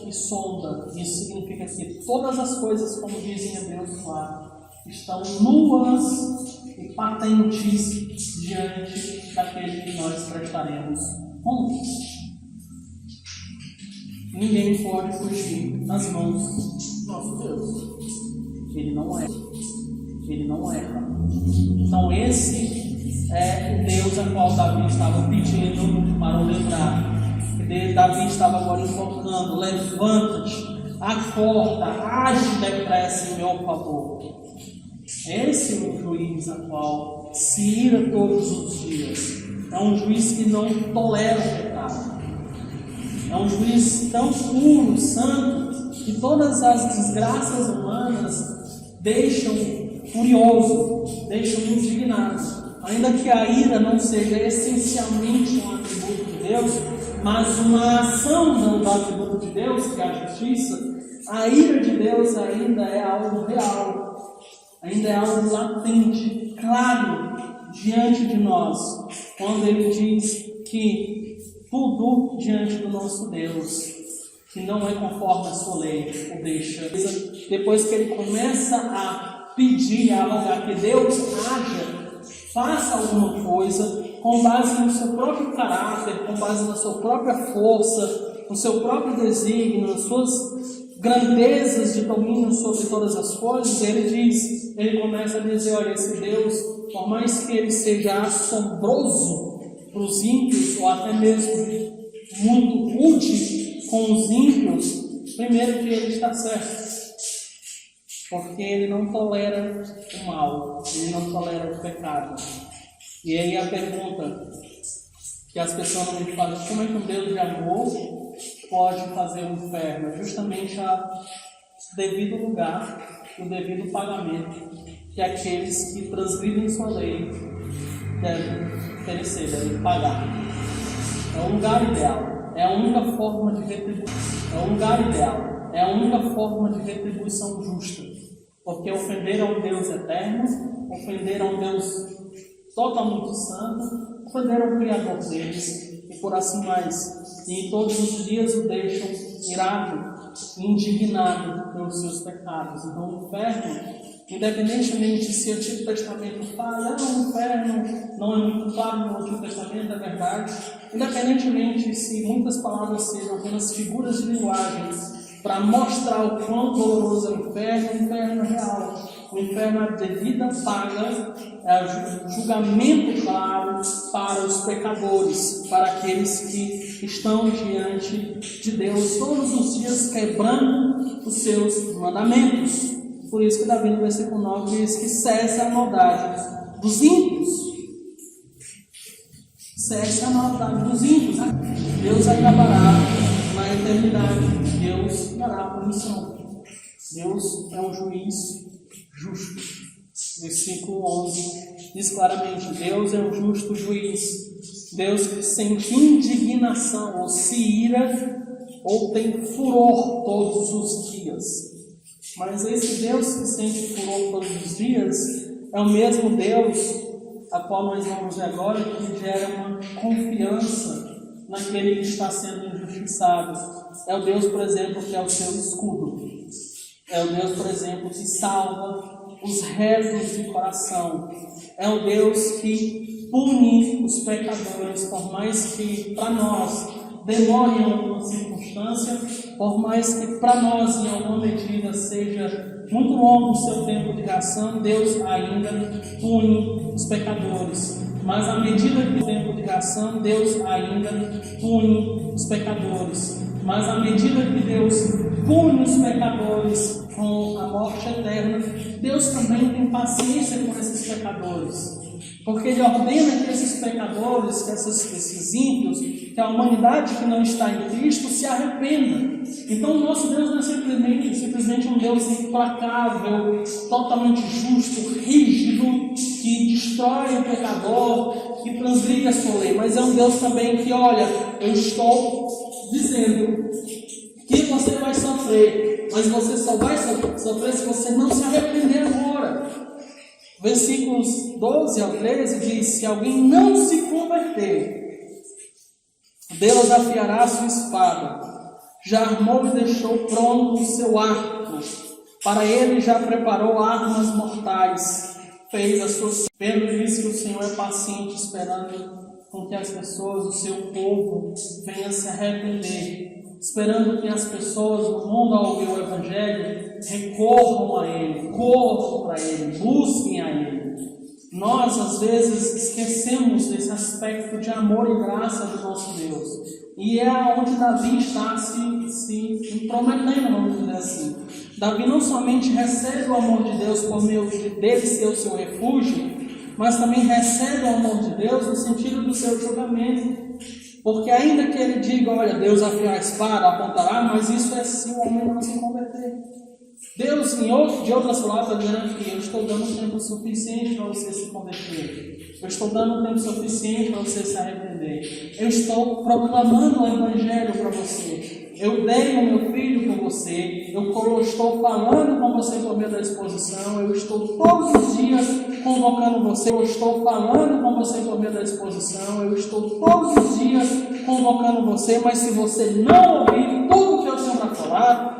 e sonda. Isso significa que todas as coisas, como dizem Hebreus lá, estão nuas e patentes diante daquele que nós prestaremos contas. Ninguém pode fugir das mãos do nosso Deus. Ele não erra. Ele não erra. Então esse é o Deus a qual Davi estava pedindo para o livrar. Davi estava agora invocando: levanta-te, acorda, age depressa em meu favor. Esse é um juiz a qual se ira todos os dias. É um juiz que não tolera o pecado. É um juiz tão puro, santo, que todas as desgraças humanas deixam furioso, deixam indignado. Ainda que a ira não seja essencialmente um atributo de Deus, mas uma ação do atributo de Deus, que é a justiça, a ira de Deus ainda é algo real, ainda é algo latente, claro, diante de nós, quando Ele diz que tudo diante do nosso Deus, que não é conforme a sua lei, o deixa. Depois que Ele começa a pedir, a rogar que Deus haja, faça alguma coisa, com base no seu próprio caráter, com base na sua própria força, no seu próprio desígnio, nas suas grandezas de domínio sobre todas as coisas, ele começa a dizer: olha, esse Deus, por mais que ele seja assombroso para os ímpios, ou até mesmo muito rude com os ímpios, primeiro que ele está certo, porque ele não tolera o mal, ele não tolera o pecado. E aí a pergunta que as pessoas não me fazem: como é que um Deus de amor pode fazer um inferno? É justamente o devido lugar, o devido pagamento que aqueles que transgridem sua lei devem oferecer, devem pagar. É o lugar ideal, é a única forma de retribuição. É o lugar ideal, é a única forma de retribuição justa. Porque ofender a um Deus eterno, ofender a um Deus totalmente santo, ofender ao Criador deles, e por assim mais. E todos os dias o deixam irado, indignado pelos seus pecados. Então o inferno, independentemente se o Antigo Testamento fala: o inferno não é muito claro no Antigo Testamento, é verdade. Independentemente se muitas palavras sejam apenas figuras de linguagem para mostrar o quão doloroso é o inferno é real. O inferno é a devida paga, é o julgamento claro para os pecadores, para aqueles que estão diante de Deus todos os dias quebrando os seus mandamentos. Por isso que Davi no versículo 9 diz que cessa a maldade dos ímpios. Cessa a maldade dos ímpios. Deus acabará na eternidade. Deus dará punição. Deus é um juiz justo. Versículo 11 diz claramente: Deus é um justo juiz. Deus que sente indignação, ou se ira, ou tem furor todos os dias. Mas esse Deus que sente furor todos os dias é o mesmo Deus a qual nós vamos ver agora, que gera uma confiança naquele que está sendo injustiçado. É o Deus, por exemplo, que é o seu escudo. É o Deus, por exemplo, que salva os retos de coração. É o Deus que pune os pecadores, por mais que para nós demore em alguma circunstância, por mais que para nós em alguma medida seja muito longo o seu tempo de reação, Deus ainda pune os pecadores. Mas à medida que o tempo de reação, Deus ainda pune os pecadores. Mas à medida que Deus pune os pecadores com a morte eterna, Deus também tem paciência com esses pecadores. Porque Ele ordena que esses pecadores, que esses ímpios, que a humanidade que não está em Cristo se arrependa. Então o nosso Deus não é simplesmente um Deus implacável, totalmente justo, rígido, que destrói o pecador, que transgride a sua lei. Mas é um Deus também que, olha, eu estou dizendo que você vai sofrer, mas você só vai sofrer se você não se arrepender agora. Versículos 12 ao 13 diz: se alguém não se converter, Deus afiará a sua espada, já armou e deixou pronto o seu arco, para ele já preparou armas mortais, fez as suas... Pedro diz que o Senhor é paciente, esperando com que as pessoas, o seu povo, venham se arrepender, esperando que as pessoas do mundo, ao ouvir o Evangelho, recorram a Ele, corram para Ele, busquem a Ele. Nós, às vezes, esquecemos desse aspecto de amor e graça do nosso Deus. E é onde Davi está se intrometendo, vamos dizer assim. Davi não somente recebe o amor de Deus por meio dele ser o seu refúgio, mas também recebe o amor de Deus no sentido do seu julgamento. Porque ainda que ele diga, olha, Deus afiar a espada, apontará, mas isso é se o homem não se converter. Deus, de outras palavras, está dizendo que eu estou dando tempo suficiente para você se converter. Eu estou dando tempo suficiente para você se arrepender. Eu estou proclamando o Evangelho para você. Eu dei o meu filho por você. Eu estou falando com você por meio da exposição. Eu estou todos os dias convocando você. Eu estou falando com você por meio da exposição. Eu estou todos os dias convocando você. Mas se você não ouvir tudo o que eu tenho para falar,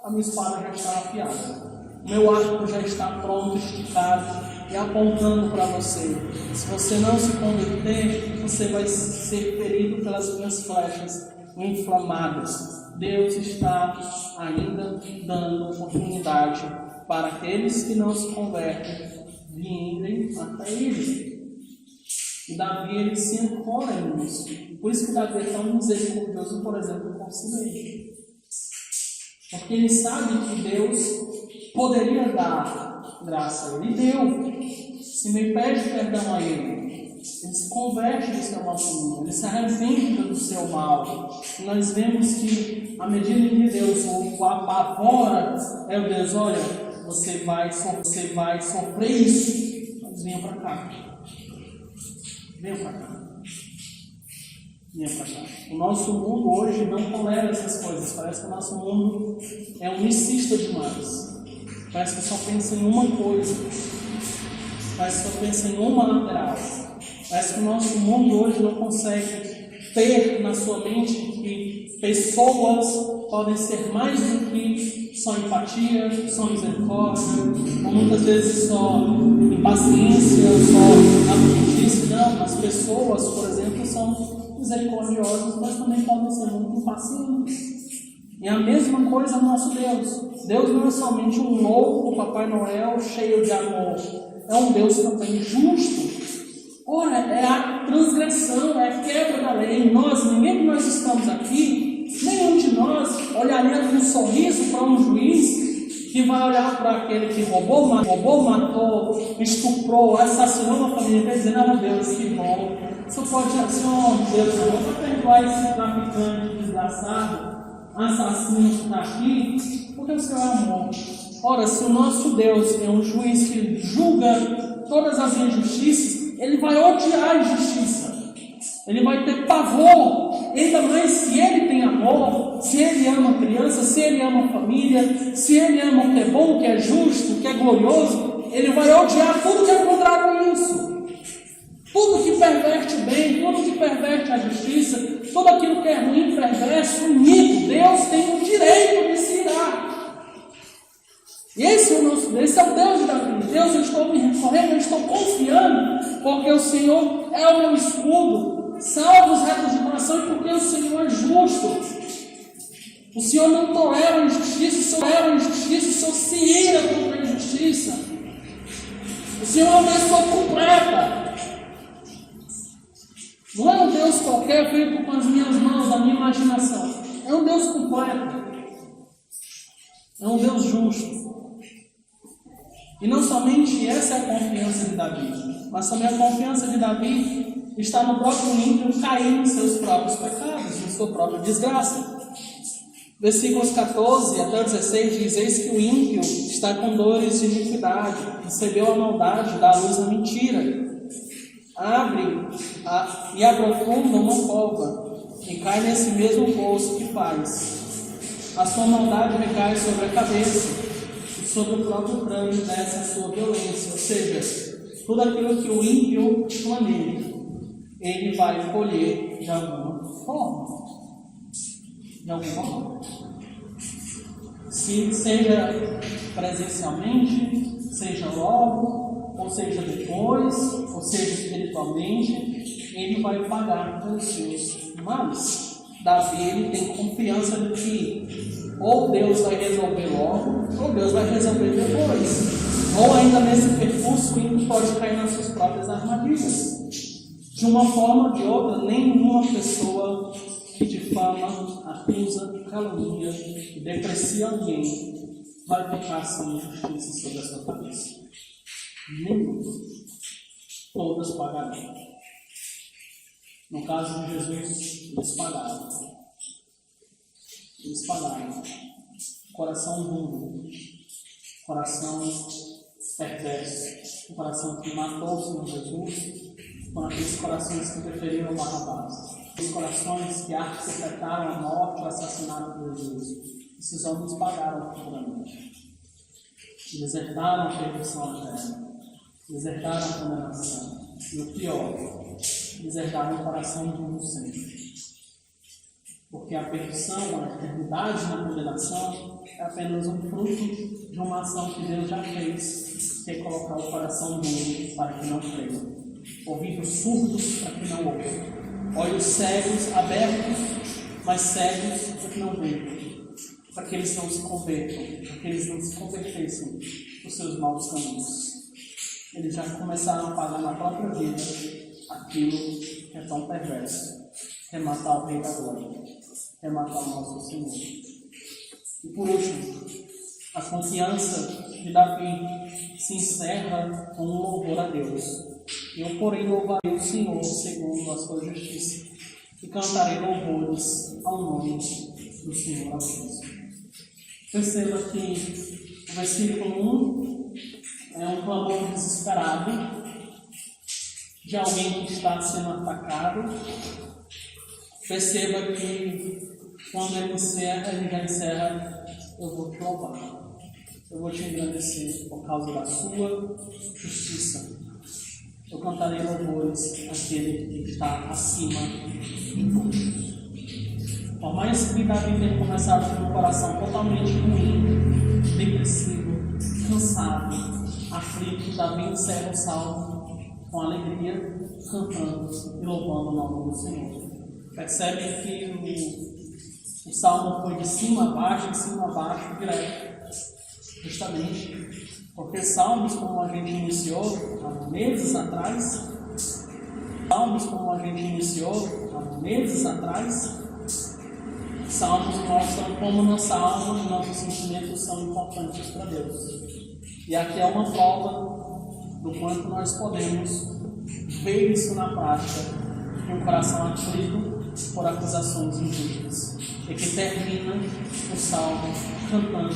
a minha espada já está afiada. O meu arco já está pronto, esticado e apontando para você. Se você não se converter, você vai ser ferido pelas minhas flechas inflamadas. Deus está ainda dando oportunidade para aqueles que não se convertem virem até Ele. E Davi, ele se ancora nisso. Por isso que Davi é tão misericordioso, por exemplo, com si mesmo. Porque ele sabe que Deus poderia dar graça a ele. E deu. Se me pede perdão a ele, ele se converte do seu mau caminho, ele se arrepende do seu mal. E nós vemos que, à medida que Deus o apavora, é o Deus, olha, você vai sofrer isso. Mas venha para cá. Venha para cá. O nosso mundo hoje não tolera essas coisas. Parece que o nosso mundo é unicista demais. Parece que só pensa em uma coisa. Parece que só pensa em uma lateral. Parece que o nosso mundo hoje não consegue ter na sua mente que pessoas podem ser mais do que só empatia, só misericórdia, ou muitas vezes só impaciência, só apetite. Não, as pessoas, por exemplo, são misericordiosas, mas também podem ser muito impacientes. E a mesma coisa no nosso Deus. Deus não é somente um louco Papai Noel cheio de amor. É um Deus também justo. Ora, é a transgressão, é a quebra da lei. Ninguém que nós estamos aqui, nenhum de nós olharia com um sorriso para um juiz que vai olhar para aquele que roubou, matou, estuprou, assassinou uma família e vai dizer, não, Deus, que bom. Só pode dizer, Deus, eu vou perdoar esse traficante desgraçado, assassino que está aqui, porque o Senhor é amor. Ora, se o nosso Deus é um juiz que julga todas as injustiças, Ele vai odiar a injustiça. Ele vai ter pavor, ainda mais se ele tem amor, se ele ama a criança, se ele ama a família, se ele ama o que é bom, o que é justo, o que é glorioso, ele vai odiar tudo que é contrário a isso. Tudo que perverte o bem, tudo que perverte a justiça, tudo aquilo que é ruim, perverso, unido, Deus tem o direito de se irar. Esse é o Deus de Davi. Deus, eu estou me recorrendo, eu estou confiando, porque o Senhor é o meu escudo, salva os retos de coração e porque o Senhor é justo. O Senhor não tolera a injustiça, o Senhor se ira contra a injustiça. O Senhor é uma pessoa completa. Não é um Deus qualquer feito com as minhas mãos, da minha imaginação. É um Deus completo. É um Deus justo. E não somente essa é a confiança de Davi, mas também a confiança de Davi está no próprio ímpio cair nos seus próprios pecados, na sua própria desgraça. Versículos 14 até 16 diz: eis que o ímpio está com dores de iniquidade, recebeu a maldade, dá luz à mentira. Abre e aprofunda uma cova e cai nesse mesmo poço que faz. A sua maldade recai sobre a cabeça e sobre o próprio crânio desce a sua violência. Ou seja, tudo aquilo que o ímpio planeja, ele vai colher de alguma forma. Se seja presencialmente, seja logo, ou seja depois, ou seja espiritualmente, ele vai pagar pelos seus males. Davi, ele tem confiança de que ou Deus vai resolver logo, ou Deus vai resolver depois. Ou ainda nesse percurso, ele pode cair nas suas próprias armadilhas. De uma forma ou de outra, nenhuma pessoa que difama, acusa, calunia e deprecia alguém vai ficar sem justiça sobre a sua cabeça. Nenhum. Todas pagarão. No caso de Jesus, eles pagaram. Eles pagaram. Coração duro, coração perverso, o coração que matou o Senhor Jesus, foram aqueles corações que preferiram Barrabás. Os corações que arquitetaram a morte e o assassinato de Jesus. Esses homens pagaram futuramente. Eles herdaram a perdição eterna. Eles herdaram a condenação. E o pior, eles herdaram o coração de um sempre. Porque a perdição, a eternidade na condenação é apenas um fruto de uma ação que Deus já fez, que é colocar o coração duro para que não creia, ouvidos surdos para que não ouçam, olhos cegos abertos, mas cegos para que não vejam, para que eles não se convertam, para que eles não se convertessem dos seus maus caminhos. Eles já começaram a pagar na própria vida aquilo que é tão perverso, que é matar o Rei da Glória, que é matar o nosso Senhor. E por último, a confiança de Davi se encerra com um louvor a Deus. Eu, porém, louvarei o Senhor segundo a sua justiça e cantarei louvores ao nome do Senhor Altíssimo. Perceba que o versículo 1 é um clamor desesperado de alguém que está sendo atacado. Perceba que quando ele já encerra: eu vou te louvar, eu vou te engrandecer por causa da sua justiça. Eu cantarei louvores àquele que está acima de tudo. Por mais que Davi tenha começado com um coração totalmente ruim, depressivo, cansado, aflito, Davi encerra o salmo com alegria, cantando e louvando o nome do Senhor. Percebem que o salmo foi de cima a baixo, direto. Justamente porque salmos, como a gente iniciou há meses atrás, salmos mostram como nossa alma e nossos sentimentos são importantes para Deus. E aqui é uma prova do quanto nós podemos ver isso na prática, de um coração aflito por acusações injustas, e que termina o salmo cantando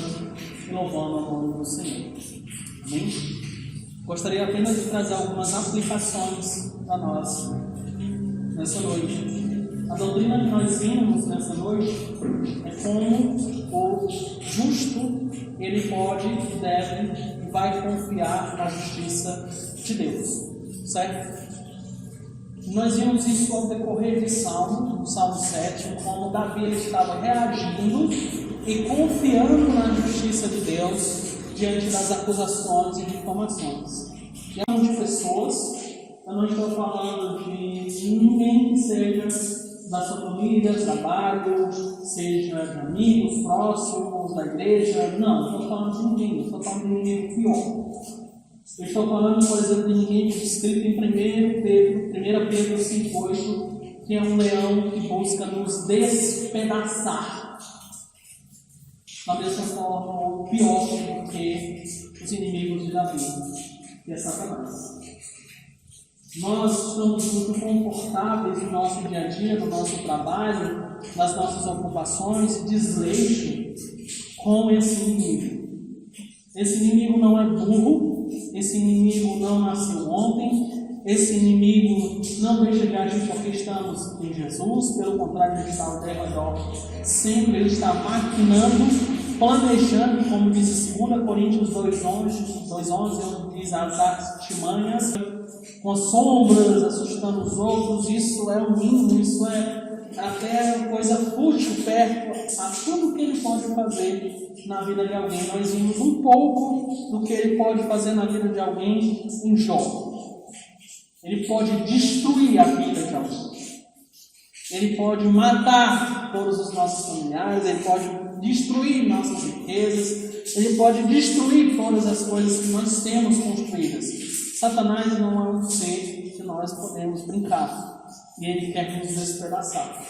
e louvando o nome do Senhor. Amém? Gostaria apenas de trazer algumas aplicações para nós nessa noite. A doutrina que nós vimos nessa noite é como o justo ele pode, deve e vai confiar na justiça de Deus, certo? Nós vimos isso ao decorrer de Salmo, no Salmo 7, como Davi ele estava reagindo e confiando na justiça de Deus diante das acusações e difamações. E é de pessoas, eu não estou falando de ninguém que seja da sua família, trabalho, seja de amigos próximos, da igreja, não estou falando de ninguém, estou falando de ninguém pior. Eu estou falando, por exemplo, de ninguém descrito em 1 Pedro 5,8, que é um leão que busca nos despedaçar. Da mesma forma, ou pior do que os inimigos de Davi, que é Satanás. Nós estamos muito confortáveis no nosso dia a dia, no nosso trabalho, nas nossas ocupações, desleixo com esse inimigo. Esse inimigo não é burro, esse inimigo não nasceu ontem, esse inimigo não deixa de agir porque estamos em Jesus, pelo contrário, ele está ao derredor. Sempre ele está maquinando, planejando, como diz 2 Coríntios 2,11, diz as artimanhas, com sombras, assustando os outros. Isso é o mínimo, isso é até coisa fútil perto a tudo que ele pode fazer na vida de alguém. Nós vimos um pouco do que ele pode fazer na vida de alguém em Jó. Ele pode destruir a vida de alguém. Ele pode matar todos os nossos familiares, ele pode destruir nossas riquezas, ele pode destruir todas as coisas que nós temos construídas. Satanás não é um ser que nós podemos brincar e ele quer nos despedaçar.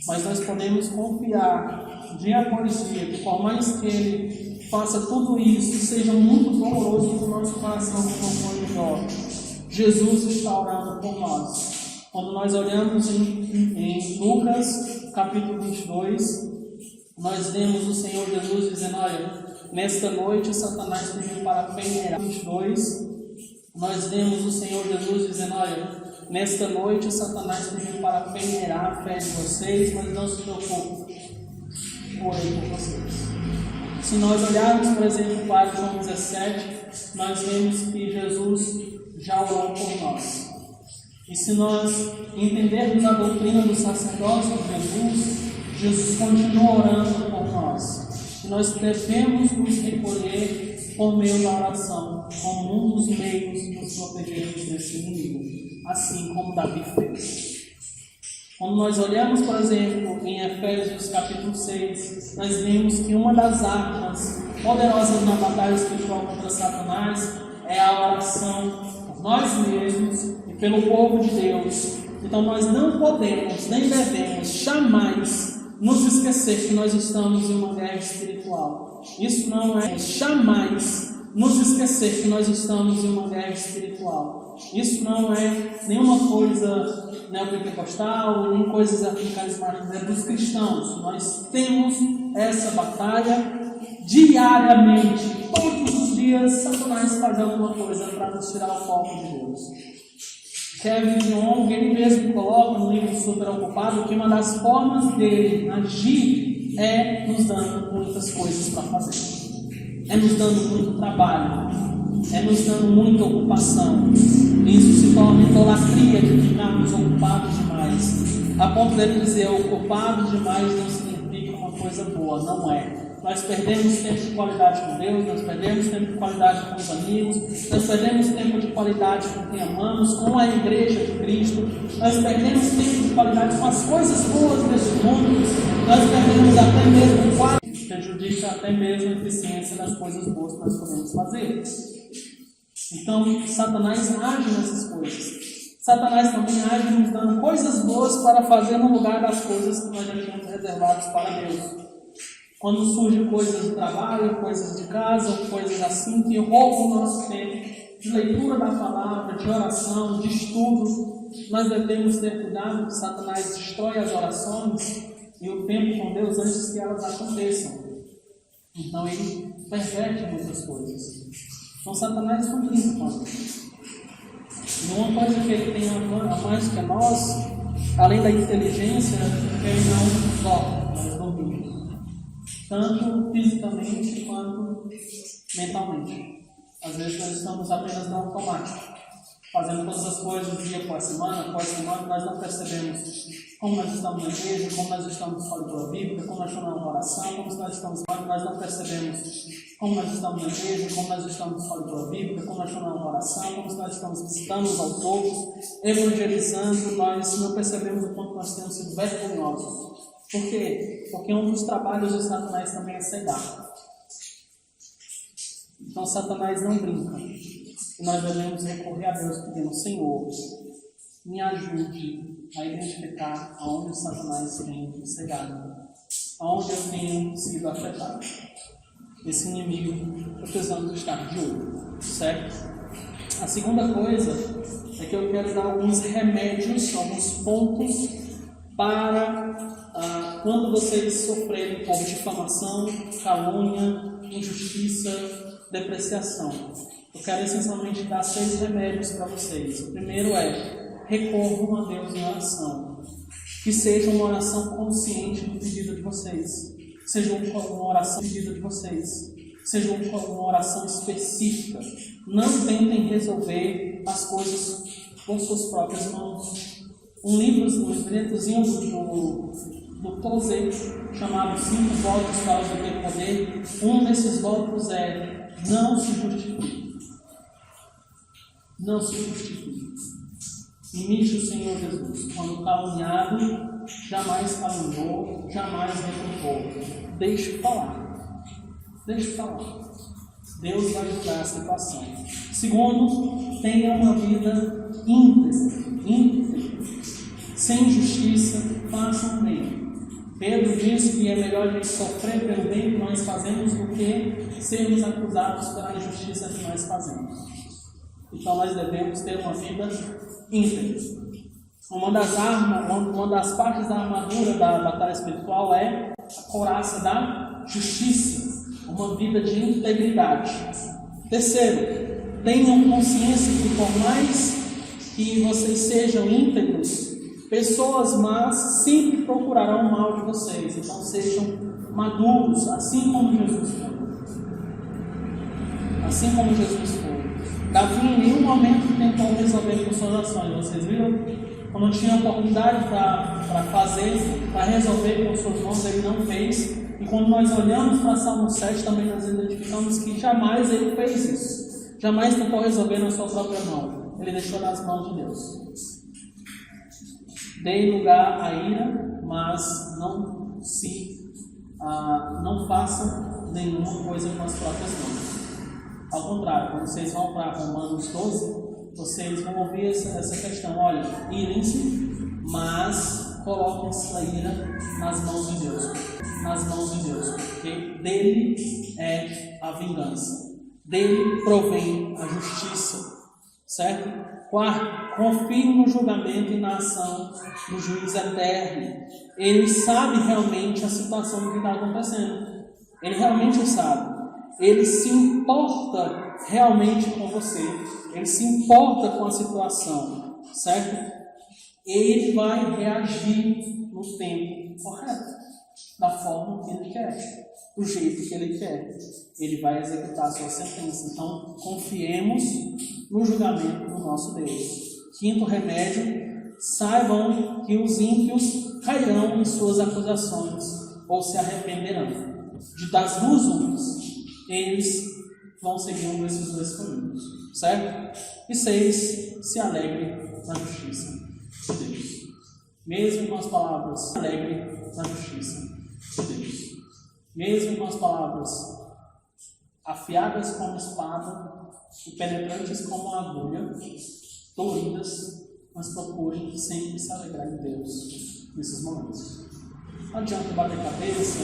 Mas nós podemos confiar dia após dia que por mais que ele faça tudo isso, seja muito doloroso para o nosso coração, como Jó, Jesus está orando por nós. Quando nós olhamos em Lucas capítulo 22, nós vemos o Senhor Jesus dizendo: olha, nesta noite Satanás pediu para peneirar. 22, nós vemos o Senhor Jesus dizendo: olha, nesta noite Satanás pediu para peneirar a fé de vocês, mas não se preocupem, orei por vocês. Se nós olharmos, por exemplo, para João 17, nós vemos que Jesus já orou por nós. E se nós entendermos a doutrina do sacerdócio de Jesus continua orando por nós. E nós devemos nos recolher por meio da oração, como um dos meios de nos protegermos desse inimigo, assim como Davi fez. Quando nós olhamos, por exemplo, em Efésios capítulo 6, nós vemos que uma das armas poderosas na batalha espiritual contra Satanás é a oração por nós mesmos e pelo povo de Deus. Então nós não podemos, nem devemos jamais nos esquecer que nós estamos em uma guerra espiritual. Isso não é jamais nos esquecer que nós estamos em uma guerra espiritual. Isso não é nenhuma coisa neopentecostal, nem coisas carismáticas, é dos cristãos. Nós temos essa batalha diariamente. Todos os dias Satanás faz alguma coisa para nos tirar o foco de Deus. Kevin DeYoung, ele mesmo coloca no livro Super Ocupado que uma das formas dele agir é nos dando muitas coisas para fazer, é nos dando muito trabalho, é nos dando muita ocupação. Isso se torna idolatria de ficarmos ocupados demais, a ponto dele dizer: ocupado demais não significa uma coisa boa. Não é. Nós perdemos tempo de qualidade com Deus, nós perdemos tempo de qualidade com os amigos, nós perdemos tempo de qualidade com quem amamos, com a igreja de Cristo, nós perdemos tempo de qualidade com as coisas boas deste mundo, nós perdemos até mesmo qualidade, prejudica até mesmo a eficiência das coisas boas que nós podemos fazer. Então, Satanás age nessas coisas. Satanás também age nos dando coisas boas para fazer no lugar das coisas que nós já tínhamos reservadas para Deus. Quando surgem coisas de trabalho, coisas de casa, ou coisas assim que roubam o nosso tempo de leitura da palavra, de oração, de estudo, nós devemos ter cuidado que Satanás destrói as orações e o tempo com Deus antes que elas aconteçam. Então ele perverte muitas coisas. Então Satanás não brinca com a gente. E uma coisa que ele tem a mais que nós além da inteligência, ele não dorme, mas domina, tanto fisicamente quanto mentalmente. Às vezes nós estamos apenas no automático, fazendo todas as coisas dia após semana, nós não percebemos como nós estamos na igreja, como nós estamos fora da Bíblia, como nós estamos na oração, como nós estamos nós não percebemos como nós estamos na igreja, como nós estamos fora da Bíblia, como nós estamos na oração, como nós estamos visitando os aos evangelizando, nós não percebemos o quanto nós temos sido vergonhosos. Por quê? Porque um dos trabalhos de Satanás também é cegar. Então Satanás não brinca. E nós devemos recorrer a Deus pedindo: Senhor, me ajude a identificar aonde Satanás tem cegado, aonde eu tenho sido afetado. Esse inimigo, precisamos estar de olho, certo? A segunda coisa é que eu quero dar alguns remédios, alguns pontos para quando vocês sofrerem por difamação, calúnia, injustiça, depreciação. Eu quero essencialmente dar 6 remédios para vocês. O primeiro é: recorram a Deus em oração. Que seja uma oração consciente do pedido de vocês. Seja uma oração pedida de vocês. Seja uma oração específica. Não tentem resolver as coisas com suas próprias mãos. Um livrozinho do Tosé, chamado 5 votos para obter poder. Um desses votos é: não se justifique. Não se justifique. Imite o Senhor Jesus. Quando caluniado, jamais caluniou, jamais reprovou. Deixe falar. Deixe falar. Deus vai ajudar a situação. Segundo, tenha uma vida íntegra. Sem injustiça, façam bem. Pedro diz que é melhor a gente sofrer pelo bem que nós fazemos do que sermos acusados pela injustiça que nós fazemos. Então nós devemos ter uma vida íntegra. Uma das partes da armadura da batalha espiritual é a couraça da justiça, uma vida de integridade. Terceiro, tenham consciência que por mais que vocês sejam íntegros, pessoas más sempre procurarão o mal de vocês. Então sejam maduros, assim como Jesus foi. Assim como Jesus foi. Davi em nenhum momento tentou resolver com suas ações. Vocês viram? Quando tinha oportunidade para resolver com suas mãos, ele não fez. E quando nós olhamos para Salmo 7, também nós identificamos que jamais ele fez isso. Jamais tentou resolver na sua própria mão. Ele deixou nas mãos de Deus. Dê lugar à ira, mas não façam nenhuma coisa com as próprias mãos. Ao contrário, quando vocês vão para Romanos 12, vocês vão ouvir essa questão: olha, irem-se, mas coloquem essa ira nas mãos de Deus. Nas mãos de Deus, porque dele é a vingança, dele provém a justiça, certo? Quarto, confie no julgamento e na ação do juiz eterno. Ele sabe realmente a situação do que está acontecendo. Ele realmente sabe. Ele se importa realmente com você. Ele se importa com a situação, certo? Ele vai reagir no tempo correto, da forma que ele quer, do jeito que ele quer. Ele vai executar a sua sentença. Então, confiemos no julgamento do nosso Deus. Quinto remédio: saibam que os ímpios cairão em suas acusações ou se arrependerão. Das duas umas, eles vão seguir um desses 2 caminhos, certo? E 6, se alegre na justiça de Deus. Mesmo com as palavras: se alegre na justiça de Deus. Mesmo com as palavras afiadas como espada e penetrantes como agulha, doloridas, mas procurem sempre se alegrar em Deus nesses momentos. Não adianta bater cabeça,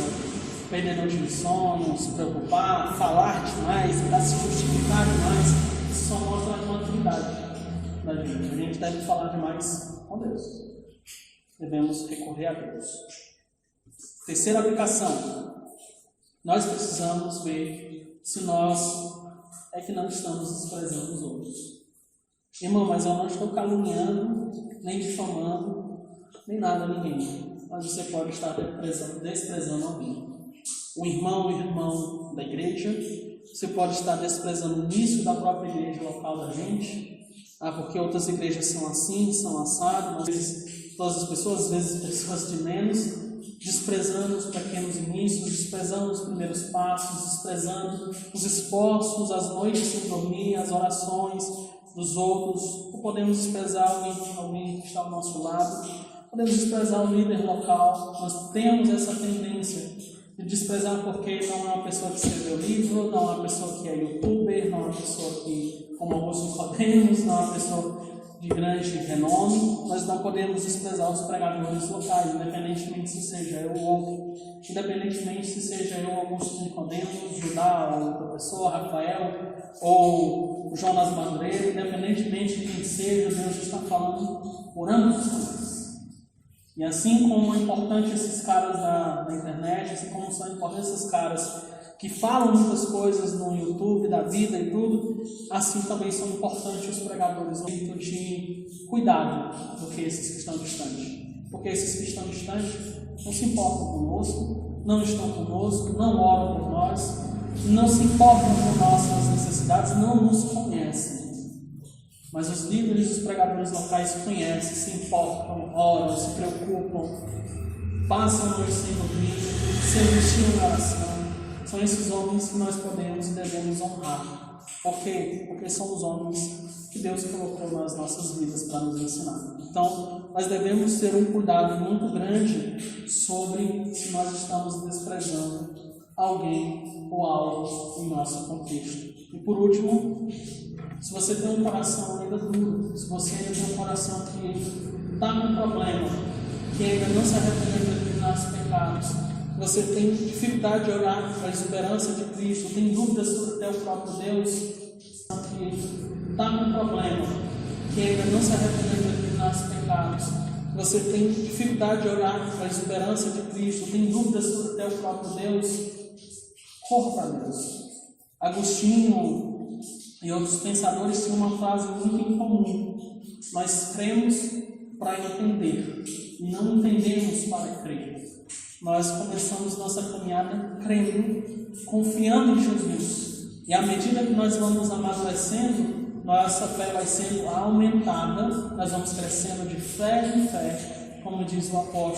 perder noite de sono, se preocupar, falar demais, se justificar demais. Isso só mostra a maturidade da gente. A gente deve falar demais com Deus. Devemos recorrer a Deus. Terceira aplicação: nós precisamos ver se nós é que não estamos desprezando os outros. Irmão, mas eu não estou caluniando, nem difamando, nem nada, ninguém. Mas você pode estar desprezando alguém. O irmão da igreja, você pode estar desprezando o início da própria igreja local da gente, porque outras igrejas são assim, são assadas, às vezes todas as pessoas, às vezes pessoas de menos, desprezando os pequenos inícios, desprezando os primeiros passos, desprezando os esforços, as noites sem dormir, as orações dos outros. Ou podemos desprezar alguém que está ao nosso lado, podemos desprezar o líder local. Nós temos essa tendência de desprezar porque não é uma pessoa que escreveu livro, não é uma pessoa que é youtuber, não é uma pessoa que, como alguns Nicodemos, não é uma pessoa de grande renome. Nós não podemos desprezar os pregadores locais, independentemente se seja eu ou outro, independentemente se seja eu, Augusto Nicodemos, Judá, ou outra pessoa, Rafael, ou Jonas Madureira, independentemente de quem seja, Deus está falando por ambos nós. E assim como é importante esses caras da internet, assim como são importantes esses caras que falam muitas coisas no YouTube, da vida e tudo, assim também são importantes os pregadores no jeito de cuidado do que esses que estão distantes. Porque esses que estão distantes não se importam conosco, não estão conosco, não oram por nós, não se importam com nossas necessidades, não nos conhecem. Mas os líderes e os pregadores locais conhecem, se importam, oram, se preocupam, passam a noite sem dormir, se angustiam na oração. São esses homens que nós podemos e devemos honrar. Por quê? Porque são os homens que Deus colocou nas nossas vidas para nos ensinar. Então, nós devemos ter um cuidado muito grande sobre se nós estamos desprezando alguém ou algo em nosso contexto. E por último, se você tem um coração ainda duro, se você ainda tem um coração que está com problema, que ainda não se arrependeu de determinados pecados, você tem dificuldade de olhar para a esperança de Cristo, tem dúvidas sobre até o próprio Deus, que está com problema, que ainda não se arrependeu de determinados pecados, você tem dificuldade de olhar para a esperança de Cristo, tem dúvidas sobre até o próprio Deus, corra para Deus. Agostinho e outros pensadores tinham uma frase muito incomum: nós cremos para entender e não entendemos para crer. Nós começamos nossa caminhada crendo, confiando em Jesus. E à medida que nós vamos amadurecendo, nossa fé vai sendo aumentada, nós vamos crescendo de fé em fé, como diz o apóstolo.